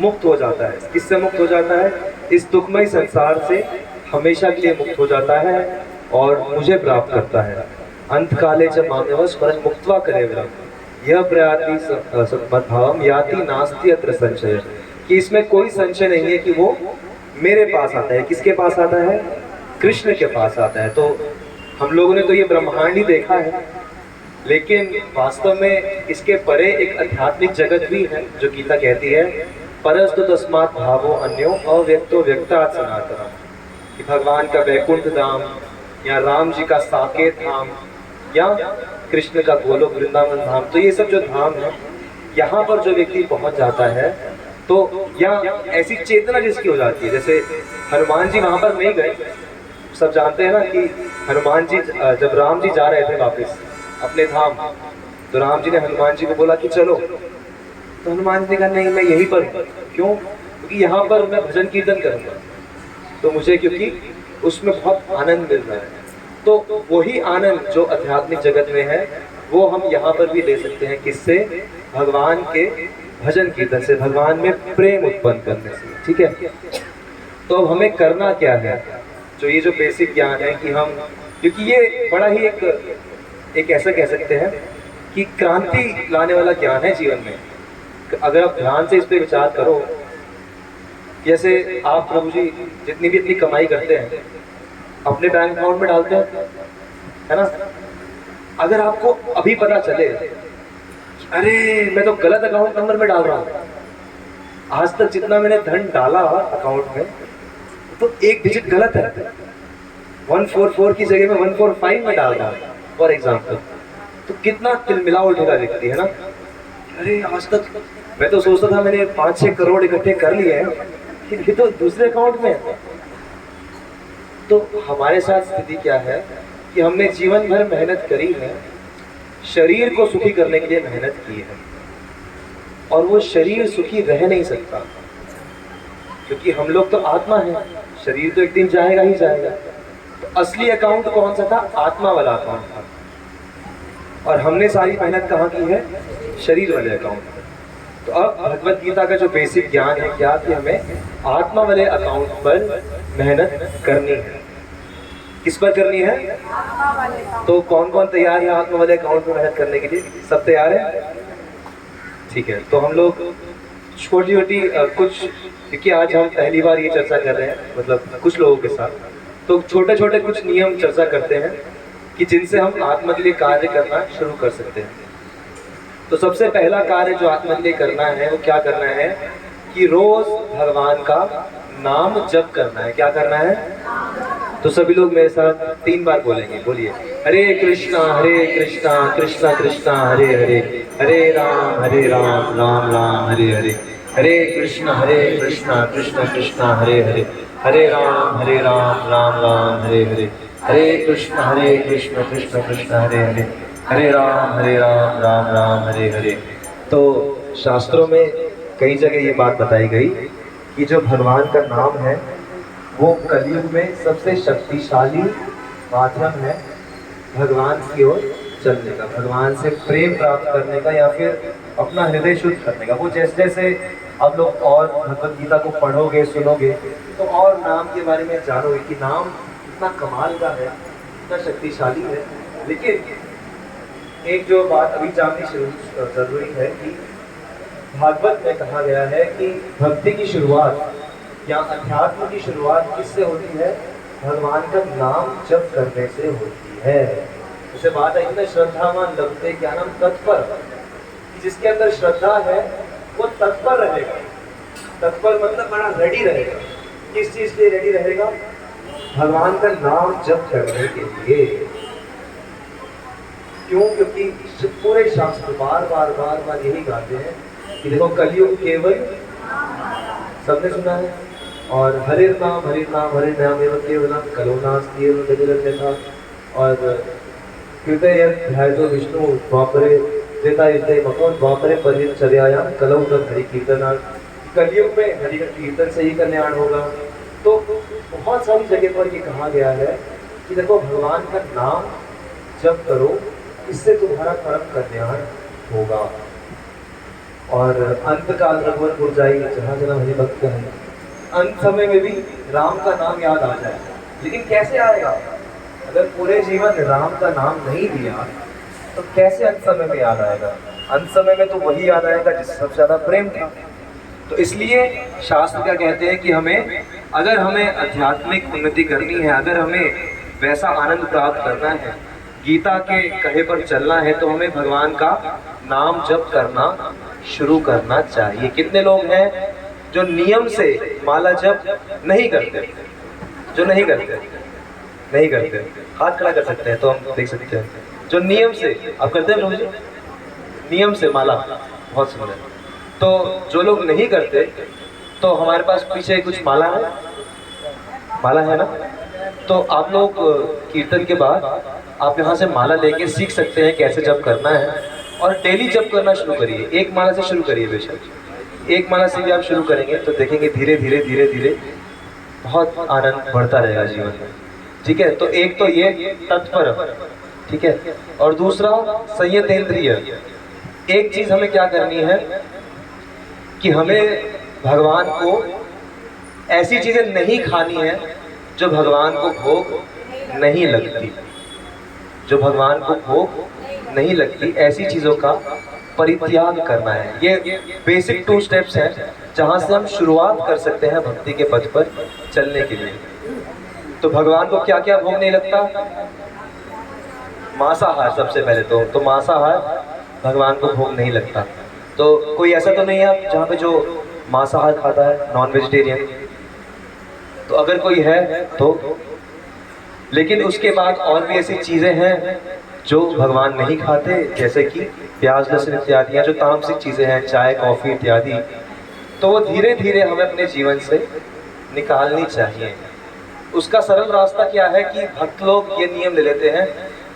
मुक्त हो जाता है। किससे मुक्त हो जाता है? इस दुखमय संसार से हमेशा के लिए मुक्त हो जाता है और मुझे प्राप्त करता है। अंत काले च मामेव स्मरण मुक्त्वा कलेवरम यह प्रयाति सद्मद्भावम याति नास्ति अत्र संशय। कि इसमें कोई संशय नहीं है कि वो मेरे पास आता है। किसके पास आता है? कृष्ण के पास आता है। तो हम लोगों ने तो ये ब्रह्मांड ही देखा है, लेकिन वास्तव में इसके परे एक आध्यात्मिक जगत भी है जो गीता कहती है परस्तु तस्मात् भावो अन्यो अव्यक्तो व्यक्तात् सनातनः। कि भगवान का वैकुंठ धाम या राम जी का साकेत धाम या कृष्ण का गोलोक वृंदावन धाम, तो ये सब जो धाम है यहाँ पर जो व्यक्ति पहुँच जाता है तो या ऐसी चेतना जिसकी हो जाती है। जैसे हनुमान जी वहाँ पर नहीं गए, सब जानते हैं ना कि हनुमान जी जब राम जी जा रहे थे वापस अपने धाम, तो राम जी ने हनुमान जी को बोला कि चलो, तो हनुमान जी ने कहा नहीं मैं यहीं पर। क्यों? क्योंकि यहाँ पर मैं भजन कीर्तन करूँगा तो मुझे, क्योंकि उसमें बहुत आनंद मिल रहा है। तो वही आनंद जो आध्यात्मिक जगत में है वो हम यहाँ पर भी ले सकते हैं। किससे? भगवान के भजन कीर्तन से, भगवान में प्रेम उत्पन्न करने से। ठीक है, तो अब हमें करना क्या है? जो ये जो बेसिक ज्ञान है कि हम, क्योंकि ये बड़ा ही एक ऐसा कह सकते हैं कि क्रांति लाने वाला ज्ञान है जीवन में। अगर आप ध्यान से इस पे विचार करो, जैसे आप प्रभु जी जितनी भी इतनी कमाई करते हैं अपने बैंक अकाउंट में डालते हैं, है ना? अगर आपको अभी पता चले अरे मैं तो गलत अकाउंट नंबर में डाल रहा हूँ, आज तक जितना मैंने धन डाला अकाउंट में तो एक डिजिट गलत है, 144 की जगह में 145 में डाल रहा हूँ फॉर एग्जाम्पल, तो कितना तिलमिला उठेगा व्यक्ति, है ना? अरे आज तक मैं तो सोचता था मैंने 5-6 करोड़ इकट्ठे कर लिए हैं, ये तो दूसरे अकाउंट में है। तो हमारे साथ स्थिति क्या है कि हमने जीवन भर मेहनत करी है, शरीर को सुखी करने के लिए मेहनत की है, और वो शरीर सुखी रह नहीं सकता क्योंकि हम लोग तो आत्मा है, शरीर तो एक दिन जाएगा ही जाएगा। तो असली अकाउंट कौन सा था? आत्मा वाला अकाउंट था, और हमने सारी मेहनत कहाँ की है? शरीर वाले अकाउंट में। तो अब भगवत गीता का जो बेसिक ज्ञान है क्या कि हमें आत्मा वाले अकाउंट पर मेहनत करनी है। किस पर करनी है? तो कौन कौन तैयार है आत्मा वाले अकाउंट पर मेहनत करने के लिए? सब तैयार है? ठीक है, तो हम लोग छोटी छोटी कुछ, क्योंकि आज हम पहली बार ये चर्चा कर रहे हैं मतलब कुछ लोगों के साथ, तो छोटे छोटे कुछ नियम चर्चा करते हैं कि जिनसे हम आत्मा के लिए कार्य करना शुरू कर सकते हैं। तो सबसे पहला कार्य जो आत्मा के लिए करना है वो क्या करना है कि रोज भगवान का नाम जप करना है। क्या करना है? तो सभी लोग मेरे साथ 3 बार बोलेंगे, बोलिए हरे कृष्णा कृष्णा कृष्णा हरे हरे, हरे राम राम राम हरे हरे, हरे कृष्णा कृष्णा कृष्णा हरे हरे, हरे राम राम राम हरे हरे, हरे कृष्णा कृष्णा कृष्णा हरे हरे, हरे राम राम राम हरे हरे। तो शास्त्रों में कई जगह ये बात बताई गई कि जो भगवान का नाम है वो कलयुग में सबसे शक्तिशाली माध्यम है भगवान की ओर चलने का, भगवान से प्रेम प्राप्त करने का, या फिर अपना हृदय शुद्ध करने का। वो जैसे जैसे आप लोग और भगवत गीता को पढ़ोगे सुनोगे तो और नाम के बारे में जानोगे कि नाम इतना कमाल का है, इतना शक्तिशाली है। लेकिन एक जो बात अभी जाननी जरूरी है कि भागवत में कहा गया है कि भक्ति की शुरुआत या अध्यात्म की शुरुआत किससे होती है? भगवान का नाम जप करने से होती है। जैसे बात है कि श्रद्धावान लभते ज्ञानम तत्पर, कि जिसके अंदर श्रद्धा है वो तत्पर रहेगा। तत्पर मतलब बड़ा रेडी रहेगा। किस चीज के लिए रेडी रहेगा? भगवान का नाम जप करने के लिए। क्यों? क्योंकि पूरे शास्त्र बार बार बार बार यही गाते हैं कि देखो कलयुग केवल, सबने सुना है, और हरे नाम एवं केवलम कलो नास्ति एवं गतिरन्य था, और कीर्तयेत् विष्णु द्वापरे त्रेता युगे मको द्वापरे परिचर्यायाम कलौ तब हरि कीर्तनार्थ। कलयुग में हरि कीर्तन से ही कल्याण होगा। तो बहुत सारी जगह पर ये कहा गया है कि देखो भगवान का नाम जप करो, इससे तुम्हारा परम कल्याण होगा। और अंत काल रघुवर पुरजाई जहाँ जहाँ हरि भक्त है, अंत समय में भी राम का नाम याद आ जाए। लेकिन कैसे आएगा? अगर पूरे जीवन राम का नाम नहीं लिया तो कैसे अंत समय में याद आएगा? अंत समय में तो वही याद आएगा जिससे सबसे ज्यादा प्रेम था। तो इसलिए शास्त्र क्या कहते हैं कि अगर हमें आध्यात्मिक उन्नति करनी है, अगर हमें वैसा आनंद प्राप्त करना है, गीता के कहे पर चलना है, तो हमें भगवान का नाम जप करना शुरू करना चाहिए। कितने लोग हैं जो नियम से माला जप नहीं करते? जो नहीं करते हाथ खड़ा कर सकते हैं तो हम देख सकते हैं। जो नियम से, आप करते हैं लोग नियम से माला, बहुत सुंदर। तो जो लोग नहीं करते, तो हमारे पास पीछे कुछ माला है ना, तो आप लोग कीर्तन के बाद आप यहाँ से माला लेके सीख सकते हैं कैसे जप करना है, और डेली जप करना शुरू करिए। एक माला से शुरू करिए, बेशक एक माला से भी आप शुरू करेंगे तो देखेंगे धीरे धीरे बहुत आनंद बढ़ता रहेगा जीवन में। ठीक है, तो एक तो ये तत्पर, ठीक है, और दूसरा संयतेंद्रिय। एक चीज हमें क्या करनी है कि हमें भगवान को ऐसी चीजें नहीं खानी है जो भगवान को भोग नहीं लगती। जो भगवान को भोग नहीं लगती, ऐसी चीजों का परित्याग करना है। ये बेसिक 2 स्टेप्स हैं जहां से हम शुरुआत कर सकते हैं भक्ति के पथ पर चलने के लिए। तो भगवान को क्या क्या भोग नहीं लगता? मांसाहार सबसे पहले तो मांसाहार भगवान को भोग नहीं लगता। तो कोई ऐसा तो नहीं है जहाँ पे जो मांसाहार खाता है, नॉन वेजिटेरियन? तो अगर कोई है तो, लेकिन उसके बाद और भी ऐसी चीजें हैं जो भगवान नहीं खाते, जैसे कि प्याज लहसुन इत्यादि, जो तामसिक चीजें हैं, चाय कॉफी इत्यादि। तो वो धीरे धीरे हमें अपने जीवन से निकालनी चाहिए। उसका सरल रास्ता क्या है कि भक्त लोग ये नियम ले लेते हैं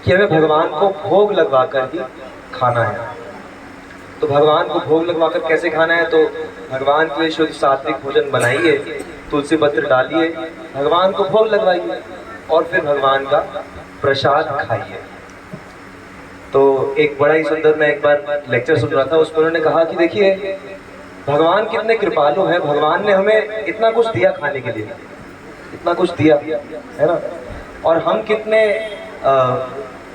कि हमें भगवान को भोग लगवा कर ही खाना है। तो भगवान को भोग लगवा कर कैसे खाना है? तो भगवान के लिए शुद्ध सात्विक भोजन बनाइए, तुलसी पत्र डालिए, भगवान को भोग लगवाइए, और फिर भगवान का प्रसाद खाइए। तो एक बड़ा ही सुंदर, मैं एक बार लेक्चर सुन रहा था, उसमें उन्होंने कहा कि देखिए भगवान कितने कृपालु हैं, भगवान ने हमें इतना कुछ दिया खाने के लिए, इतना कुछ दिया है ना, और हम कितने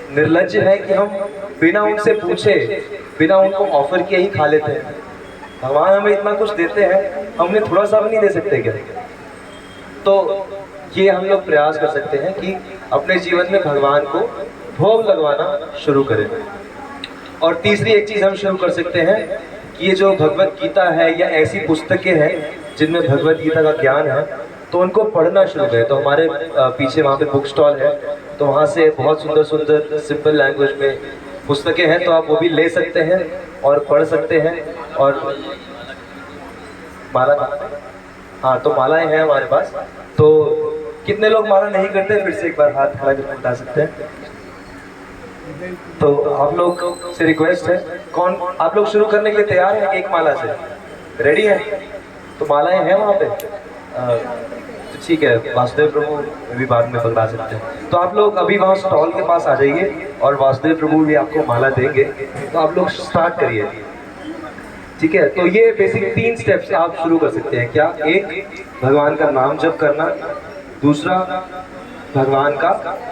निर्लज्ज हैं कि हम बिना उनसे पूछे, बिना उनको ऑफर किए ही खा लेते हैं। भगवान हमें इतना कुछ देते हैं, हम उन्हें थोड़ा सा भी नहीं दे सकते क्या? तो ये हम लोग प्रयास कर सकते हैं कि अपने जीवन में भगवान को भोग लगवाना शुरू करें। और तीसरी एक चीज हम शुरू कर सकते हैं कि ये जो भगवत गीता है या ऐसी पुस्तकें हैं जिनमें भगवत गीता का ज्ञान है, तो उनको पढ़ना शुरू करें। तो हमारे पीछे वहाँ पे बुक स्टॉल है, तो वहाँ से बहुत सुंदर सुंदर सिंपल लैंग्वेज में पुस्तकें हैं, तो आप वो भी ले सकते हैं और पढ़ सकते हैं। और माला, हाँ, तो मालाएं हैं हमारे पास। तो कितने लोग माला नहीं करते? फिर से एक बार हाथ खड़ा करके बता सकते हैं। तो आप लोग से रिक्वेस्ट है, कौन आप लोग शुरू करने के लिए तैयार हैं? एक माला से रेडी है? तो मालाएं हैं वहाँ पे? तो ठीक है, वासुदेव प्रभु भी बाद में पकड़ा सकते हैं। तो आप लोग अभी वहाँ स्टॉल के पास आ जाइए और वासुदेव प्रभु भी आपको माला देंगे। तो आप लोग स्टार्ट करिए, ठीक है? तो ये बेसिक 3 स्टेप्स आप शुरू कर सकते हैं। क्या? एक, भगवान का नाम जप करना। दूसरा, भगवान का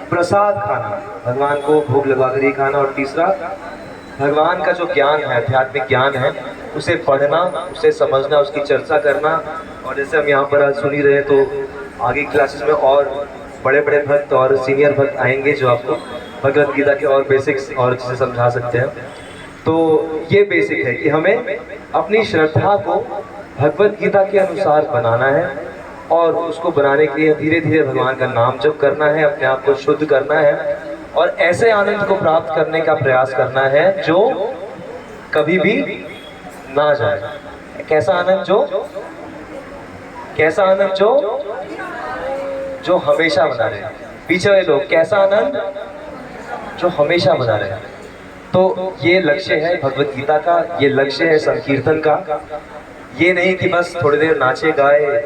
प्रसाद खाना, भगवान को भोग लगा कर ही खाना। और तीसरा, भगवान का जो ज्ञान है, आध्यात्मिक ज्ञान है, उसे पढ़ना, उसे समझना, उसकी चर्चा करना। और जैसे हम यहाँ पर आज सुन ही रहे, तो आगे क्लासेस में और बड़े बड़े भक्त और सीनियर भक्त आएंगे जो आपको भगवद गीता के और बेसिक्स और अच्छे से समझा सकते हैं। तो ये बेसिक है कि हमें अपनी श्रद्धा को भगवद गीता के अनुसार बनाना है और उसको बनाने के लिए धीरे धीरे भगवान का नाम जप करना है, अपने आप को शुद्ध करना है और ऐसे आनंद को प्राप्त करने का प्रयास करना है जो कभी भी ना जाए। कैसा आनंद? कैसा आनंद जो हमेशा बना रहे। पीछे वाले लोग, कैसा आनंद जो हमेशा बना रहे। तो ये लक्ष्य है भगवद गीता का, ये लक्ष्य है संकीर्तन का। ये नहीं कि बस थोड़ी देर नाचे गाए,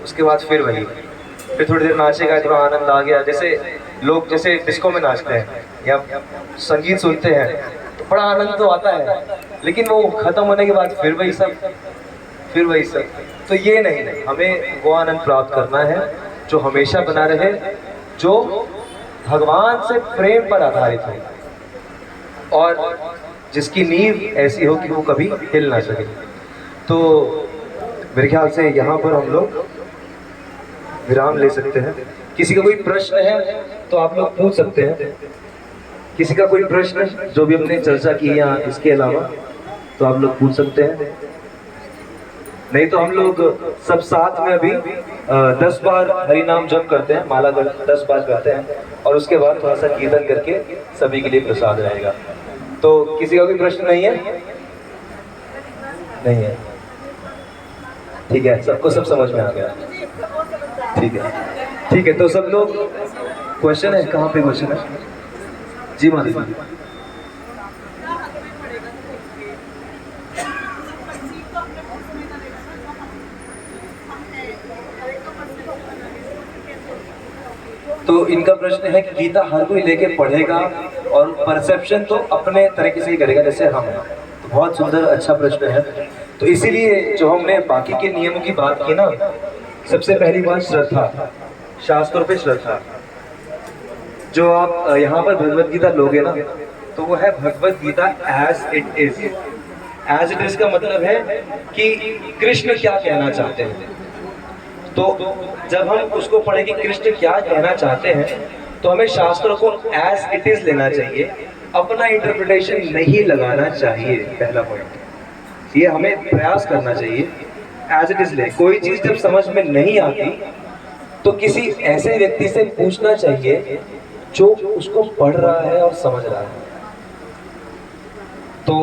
उसके बाद फिर वही, फिर थोड़ी देर नाचे गाए, थोड़ा आनंद आ गया। जैसे लोग जैसे डिस्को में नाचते हैं या संगीत सुनते हैं तो बड़ा आनंद तो आता है, लेकिन वो खत्म होने के बाद फिर वही सब, फिर वही सब। तो ये नहीं, हमें वो आनंद प्राप्त करना है जो हमेशा बना रहे, जो भगवान से प्रेम पर आधारित हो और जिसकी नींव ऐसी हो कि वो कभी हिल ना सके। तो मेरे ख्याल से यहाँ पर हम लोग विराम ले सकते हैं। किसी का कोई प्रश्न है तो आप लोग पूछ सकते हैं। किसी का कोई प्रश्न जो भी हमने चर्चा की या इसके अलावा, तो आप लोग पूछ सकते हैं। नहीं तो हम लोग सब साथ में अभी 10 बार हरि नाम जप करते हैं, माला 10 बार करते हैं और उसके बाद थोड़ा सा कीर्तन करके सभी के लिए प्रसाद रहेगा। तो किसी का कोई प्रश्न नहीं है? नहीं है, ठीक है, सबको सब समझ में आ गया। ठीक है, ठीक है। तो सब लोग, क्वेश्चन है? कहाँ पे क्वेश्चन है? जी माता जी। तो इनका प्रश्न है कि गीता हर कोई लेके पढ़ेगा और परसेप्शन तो अपने तरीके से ही करेगा जैसे हम हैं। तो बहुत सुंदर अच्छा प्रश्न है। तो इसीलिए जो हमने बाकी के नियमों की बात की ना, सबसे पहली बात श्रद्धा, शास्त्रों पे श्रद्धा। जो आप यहाँ पर भगवद गीता लोगे ना, तो वो है Bhagavad Gita as it is. As it is का मतलब है कि कृष्ण क्या कहना चाहते हैं। तो जब हम उसको पढ़े कि कृष्ण क्या कहना चाहते हैं, तो हमें शास्त्रों को एज इट इज लेना चाहिए, अपना इंटरप्रिटेशन नहीं लगाना चाहिए। पहला पॉइंट ये हमें प्रयास करना चाहिए, एज इट इज ले। कोई चीज जब समझ में नहीं आती तो किसी ऐसे व्यक्ति से पूछना चाहिए जो उसको पढ़ रहा है और समझ रहा है। तो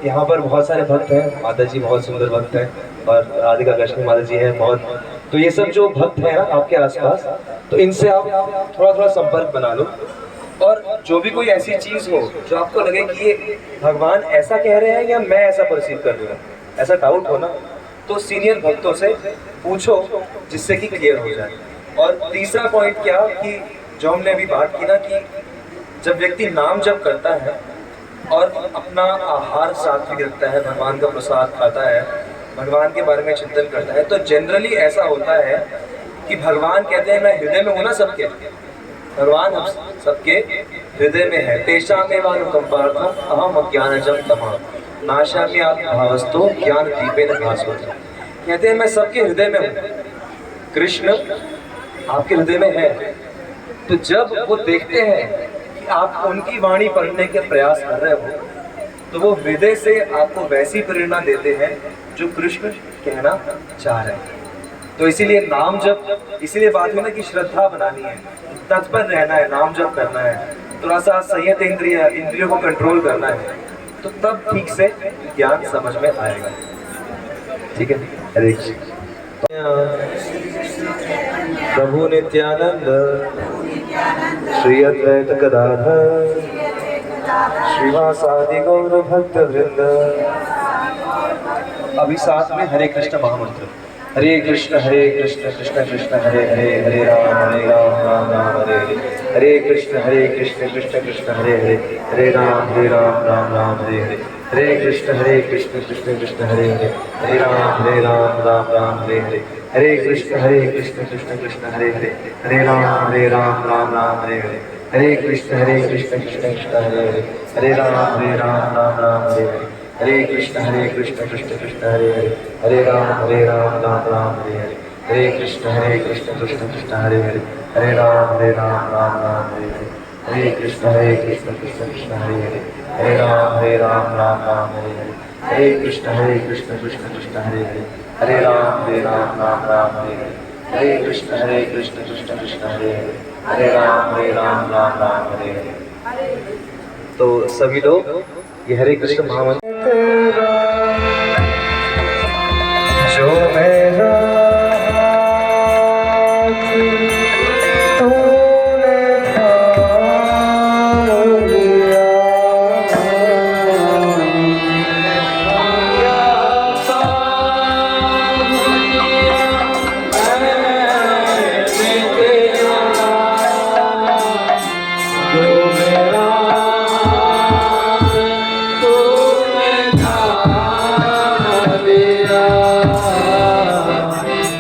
यहाँ पर बहुत सारे भक्त हैं, माता जी बहुत सुंदर भक्त हैं और राधिका कृष्ण माता जी हैं बहुत। तो ये सब जो भक्त हैं ना आपके आसपास, तो इनसे आप थोड़ा थोड़ा संपर्क बना लो। और जो भी कोई ऐसी चीज हो जो आपको लगे कि ये भगवान ऐसा कह रहे हैं या मैं ऐसा परसीव कर रहा हूँ, ऐसा डाउट हो ना, तो सीनियर भक्तों से पूछो जिससे कि क्लियर हो जाए। और तीसरा पॉइंट क्या कि जो हमने अभी बात की ना, कि जब व्यक्ति नाम जप करता है और अपना आहार सात्विक रखता है, भगवान का प्रसाद खाता है, भगवान के बारे में चिंतन करता है, तो जनरली ऐसा होता है कि भगवान कहते हैं मैं हृदय में हूँ ना सबके, भगवान हम सबके हृदय में है। तेषामेवानुकंपार्थम अहम अज्ञानजं तमः नाशामि भावस्तो ज्ञान दीपेन भास्वति। कहते हैं मैं सबके हृदय में हूँ, कृष्ण आपके हृदय में है। तो जब वो देखते हैं कि आप उनकी वाणी पढ़ने के प्रयास कर रहे हो, तो वो हृदय से आपको वैसी प्रेरणा देते हैं जो कृष्ण कहना चाह रहे हैं। तो इसीलिए नाम जप, इसीलिए बात हुई ना कि श्रद्धा बनानी है, तत्पर रहना है, नाम जप करना है, थोड़ा सा संयत इंद्रियों को कंट्रोल करना है, तो तब ठीक से ज्ञान समझ में आएगा। ठीक है, हरे कृष्ण। प्रभु नित्यानंद श्री अद्वैत गदाधर श्रीवासादि गौर भक्त वृंद। अभी साथ में हरे कृष्ण महामंत्र। हरे कृष्ण कृष्ण कृष्ण हरे हरे, हरे राम राम राम हरे हरे, हरे कृष्ण कृष्ण कृष्ण हरे हरे, हरे राम राम राम हरे हरे, हरे कृष्ण कृष्ण कृष्ण हरे हरे, हरे राम राम हरे हरे, हरे कृष्ण कृष्ण कृष्ण हरे हरे, हरे राम राम हरे हरे, हरे कृष्ण कृष्ण कृष्ण हरे हरे, हरे राम राम हरे हरे, हरे कृष्ण कृष्ण कृष्ण हरे हरे, हरे राम राम हरे हरे, हरे कृष्ण कृष्ण कृष्ण हरे हरे, हरे राम राम हरे हरे, हरे कृष्ण कृष्ण कृष्ण हरे हरे, हरे राम राम हरे हरे, हरे कृष्ण कृष्ण कृष्ण हरे हरे, हरे राम राम हरे हरे, हरे कृष्ण कृष्ण कृष्ण हरे हरे, हरे राम राम हरे हरे। तो सभी लोग ये हरे कृष्ण महामंत्र जो मेरा तूने थाम लिया,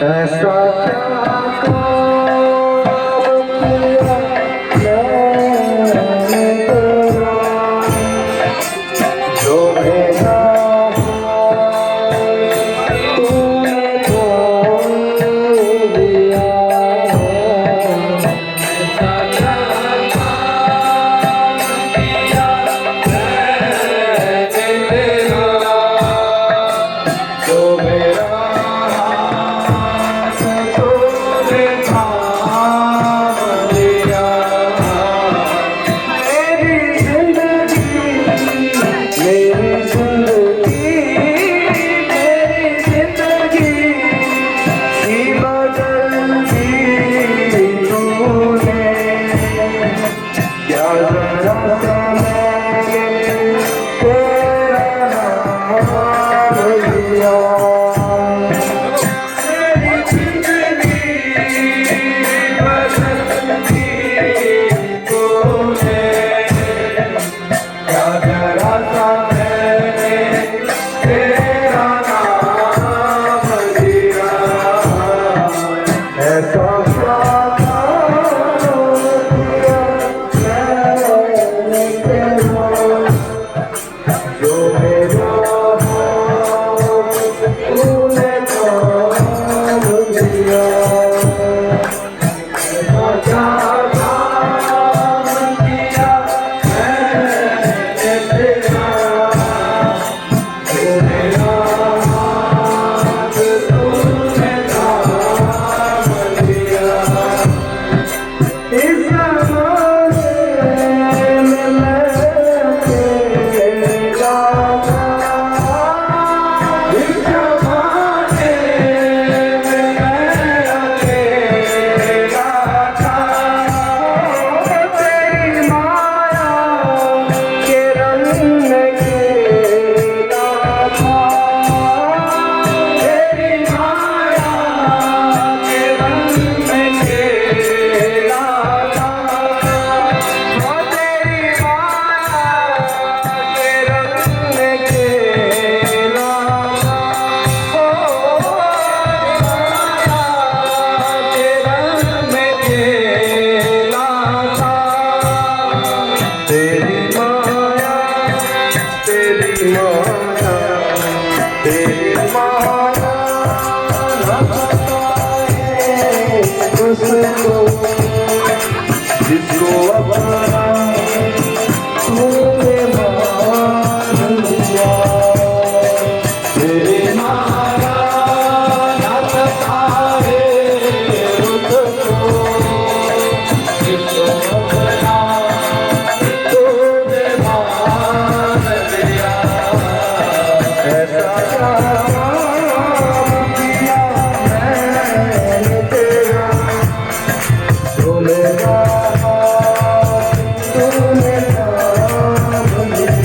ऐसा जो मेरा तूने थाम लिया, जो मेरा तूने थाम लिया, मेरी जिंदगी मेरी जिंदगी की बदल दी तूने, क्या जरा सा मैंने तेरा नाम लिया, मेरी जिंदगी बदल दी तूने, क्या जरा सा मैंने तेरा नाम लिया, ऐसा क्या किया मैंने तेरा, जो मेरा तूने थाम लिया, ऐसा क्या काम किया मैंने तेरा, जो मेरा हाथ तूने थाम लिया, इस ज़माने में मैं अकेला था, इस ज़माने में मैं अकेला था, तेरी माया के रंग में खेला था, तेरी माया के रंग में खेला था, तेरी माया के रंग में खेला था, के रंग में खेला था, तेरी माया तेरी माया तेरी माया न बताए उसको, जिसको अपना तूने मान लिया, तेरी माया न बताए उसको, जिसको अपना तूने मान लिया, ऐसा क्या किया मैंने तेरा, जो मेरा तूने थाम लिया,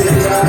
Yeah.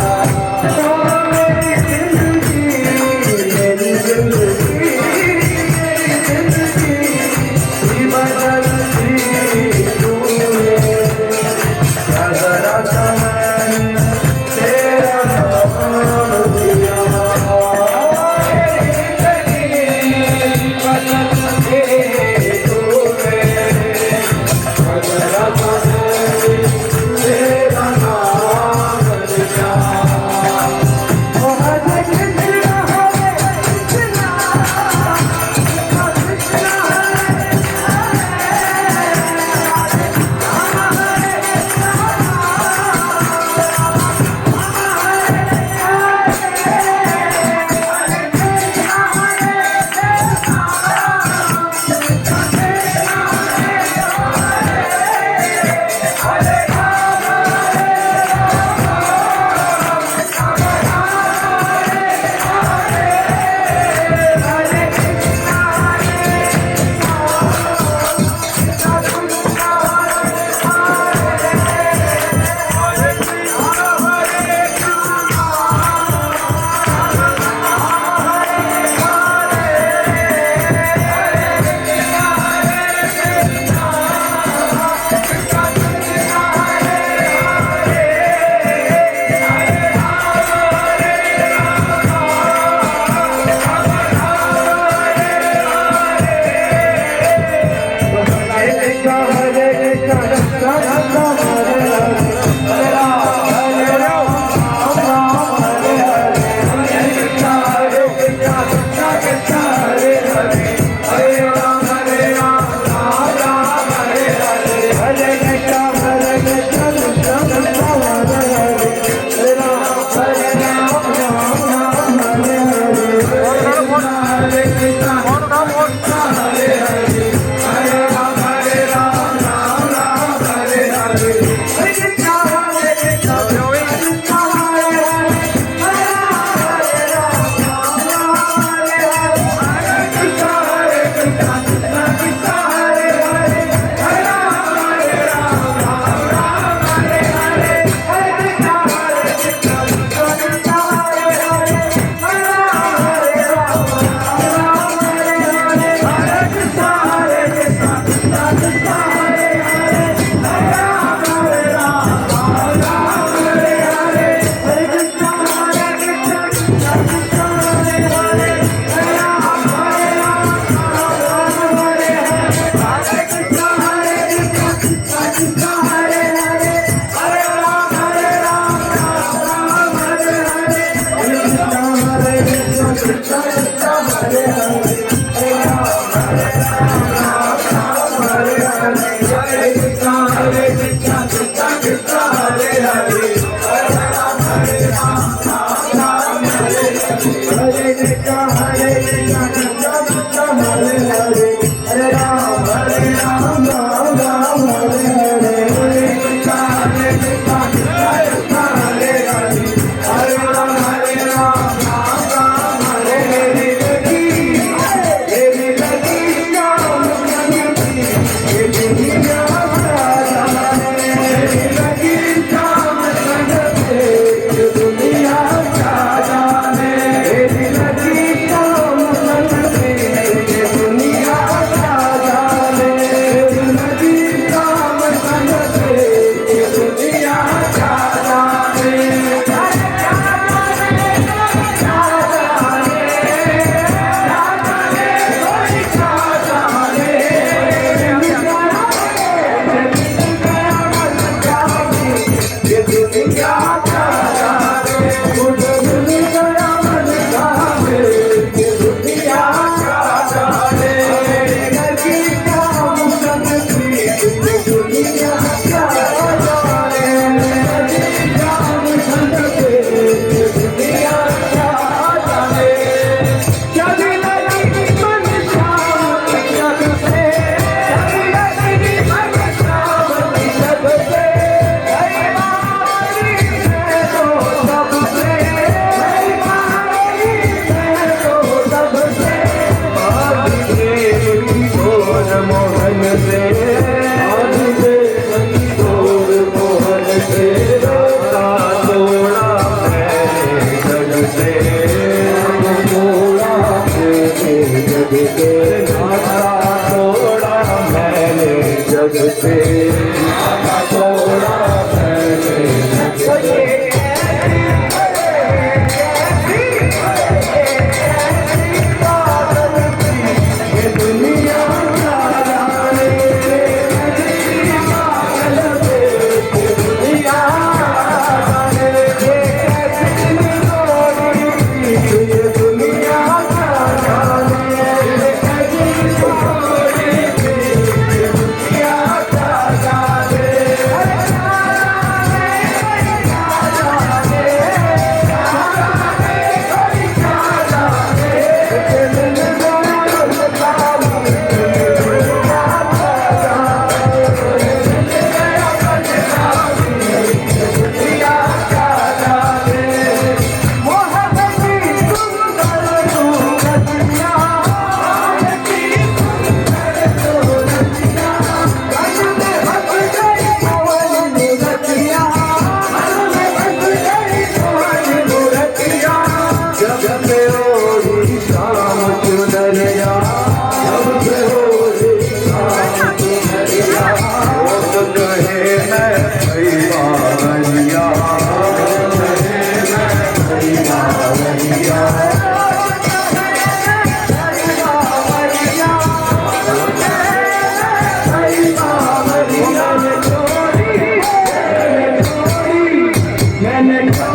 Hare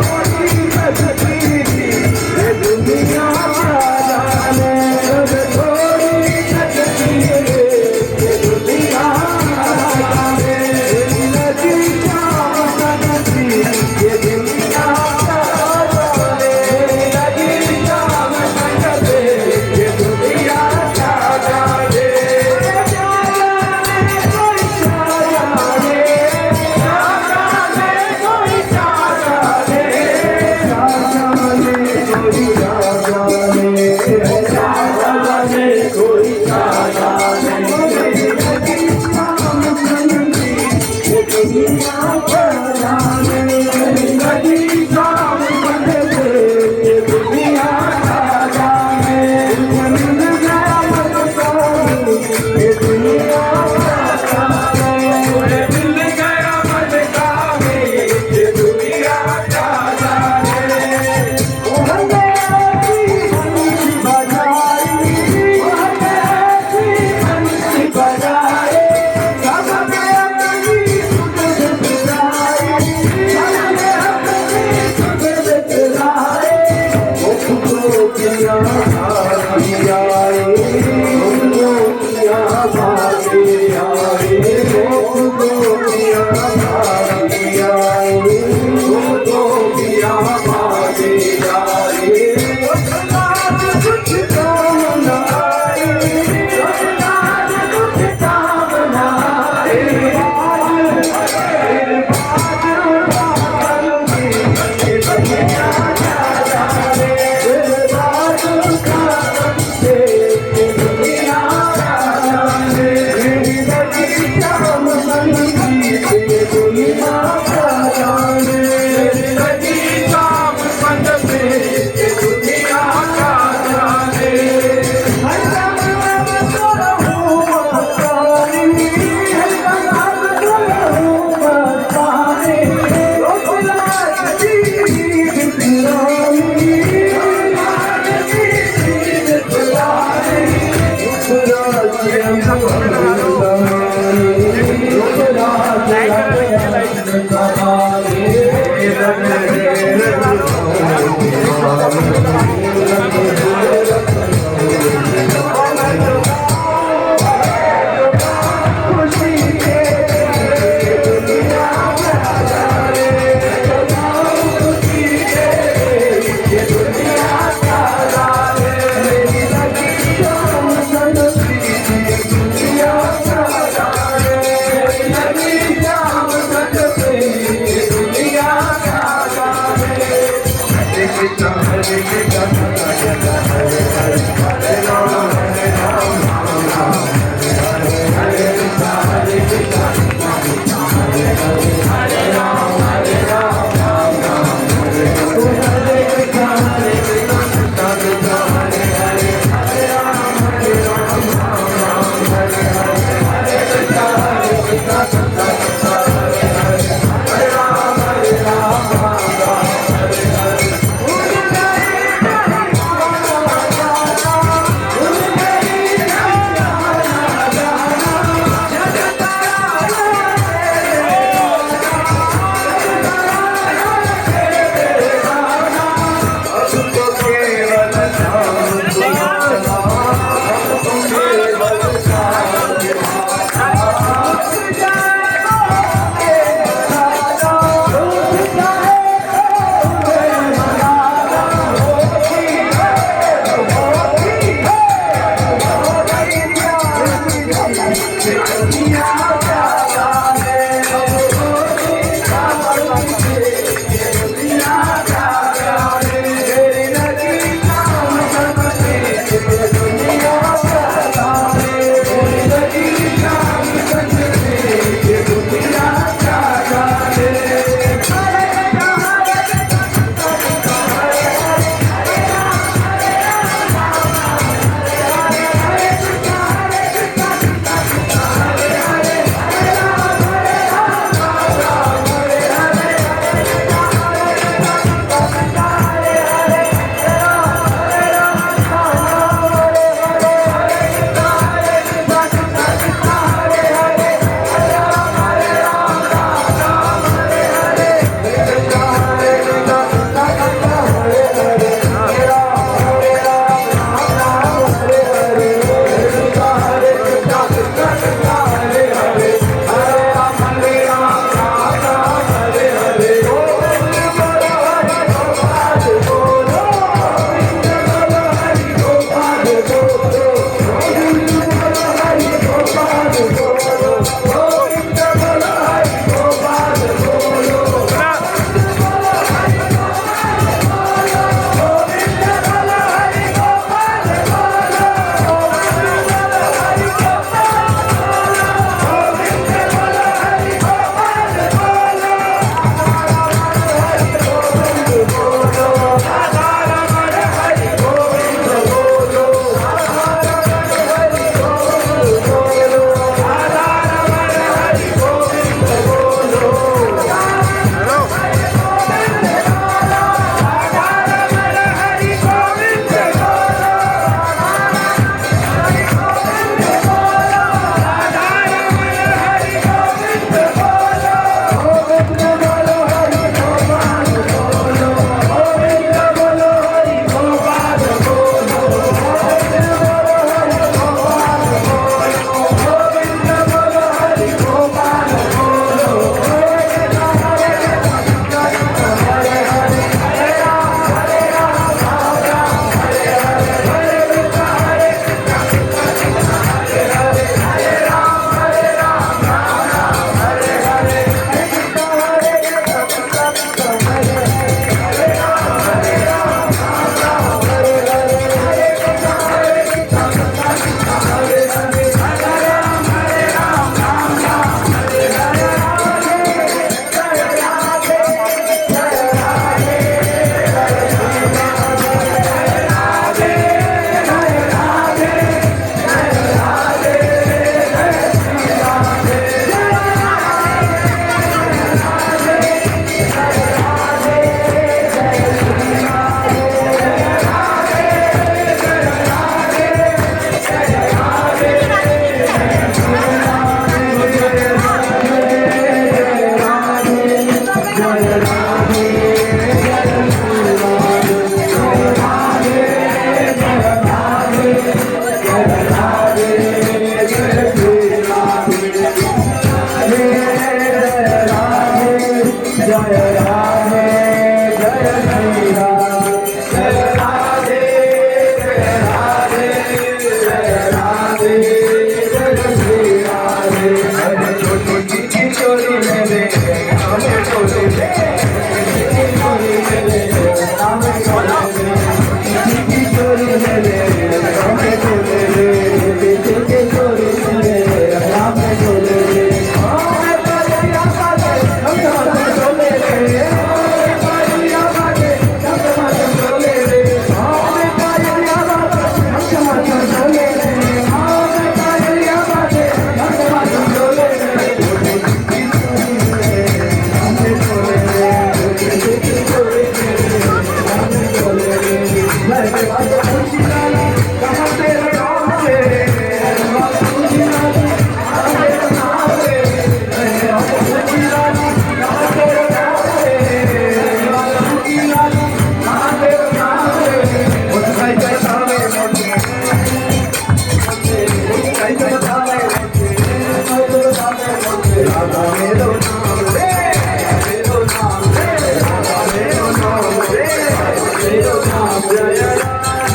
जय राम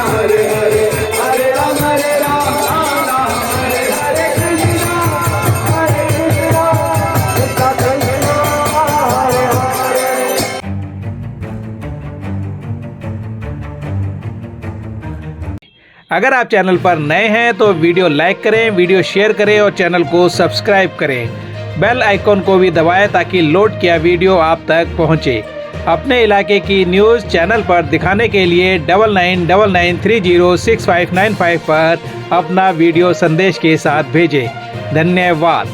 हरे हरे हरे राम राम राम हरे हरे कृष्णा कृष्णा कृष्णा हरे हरे। अगर आप चैनल पर नए हैं तो वीडियो लाइक करें, वीडियो शेयर करें और चैनल को सब्सक्राइब करें। बेल आइकॉन को भी दबाएं ताकि लोड किया वीडियो आप तक पहुंचे। अपने इलाके की न्यूज़ चैनल पर दिखाने के लिए 9999306595 पर अपना वीडियो संदेश के साथ भेजें। धन्यवाद।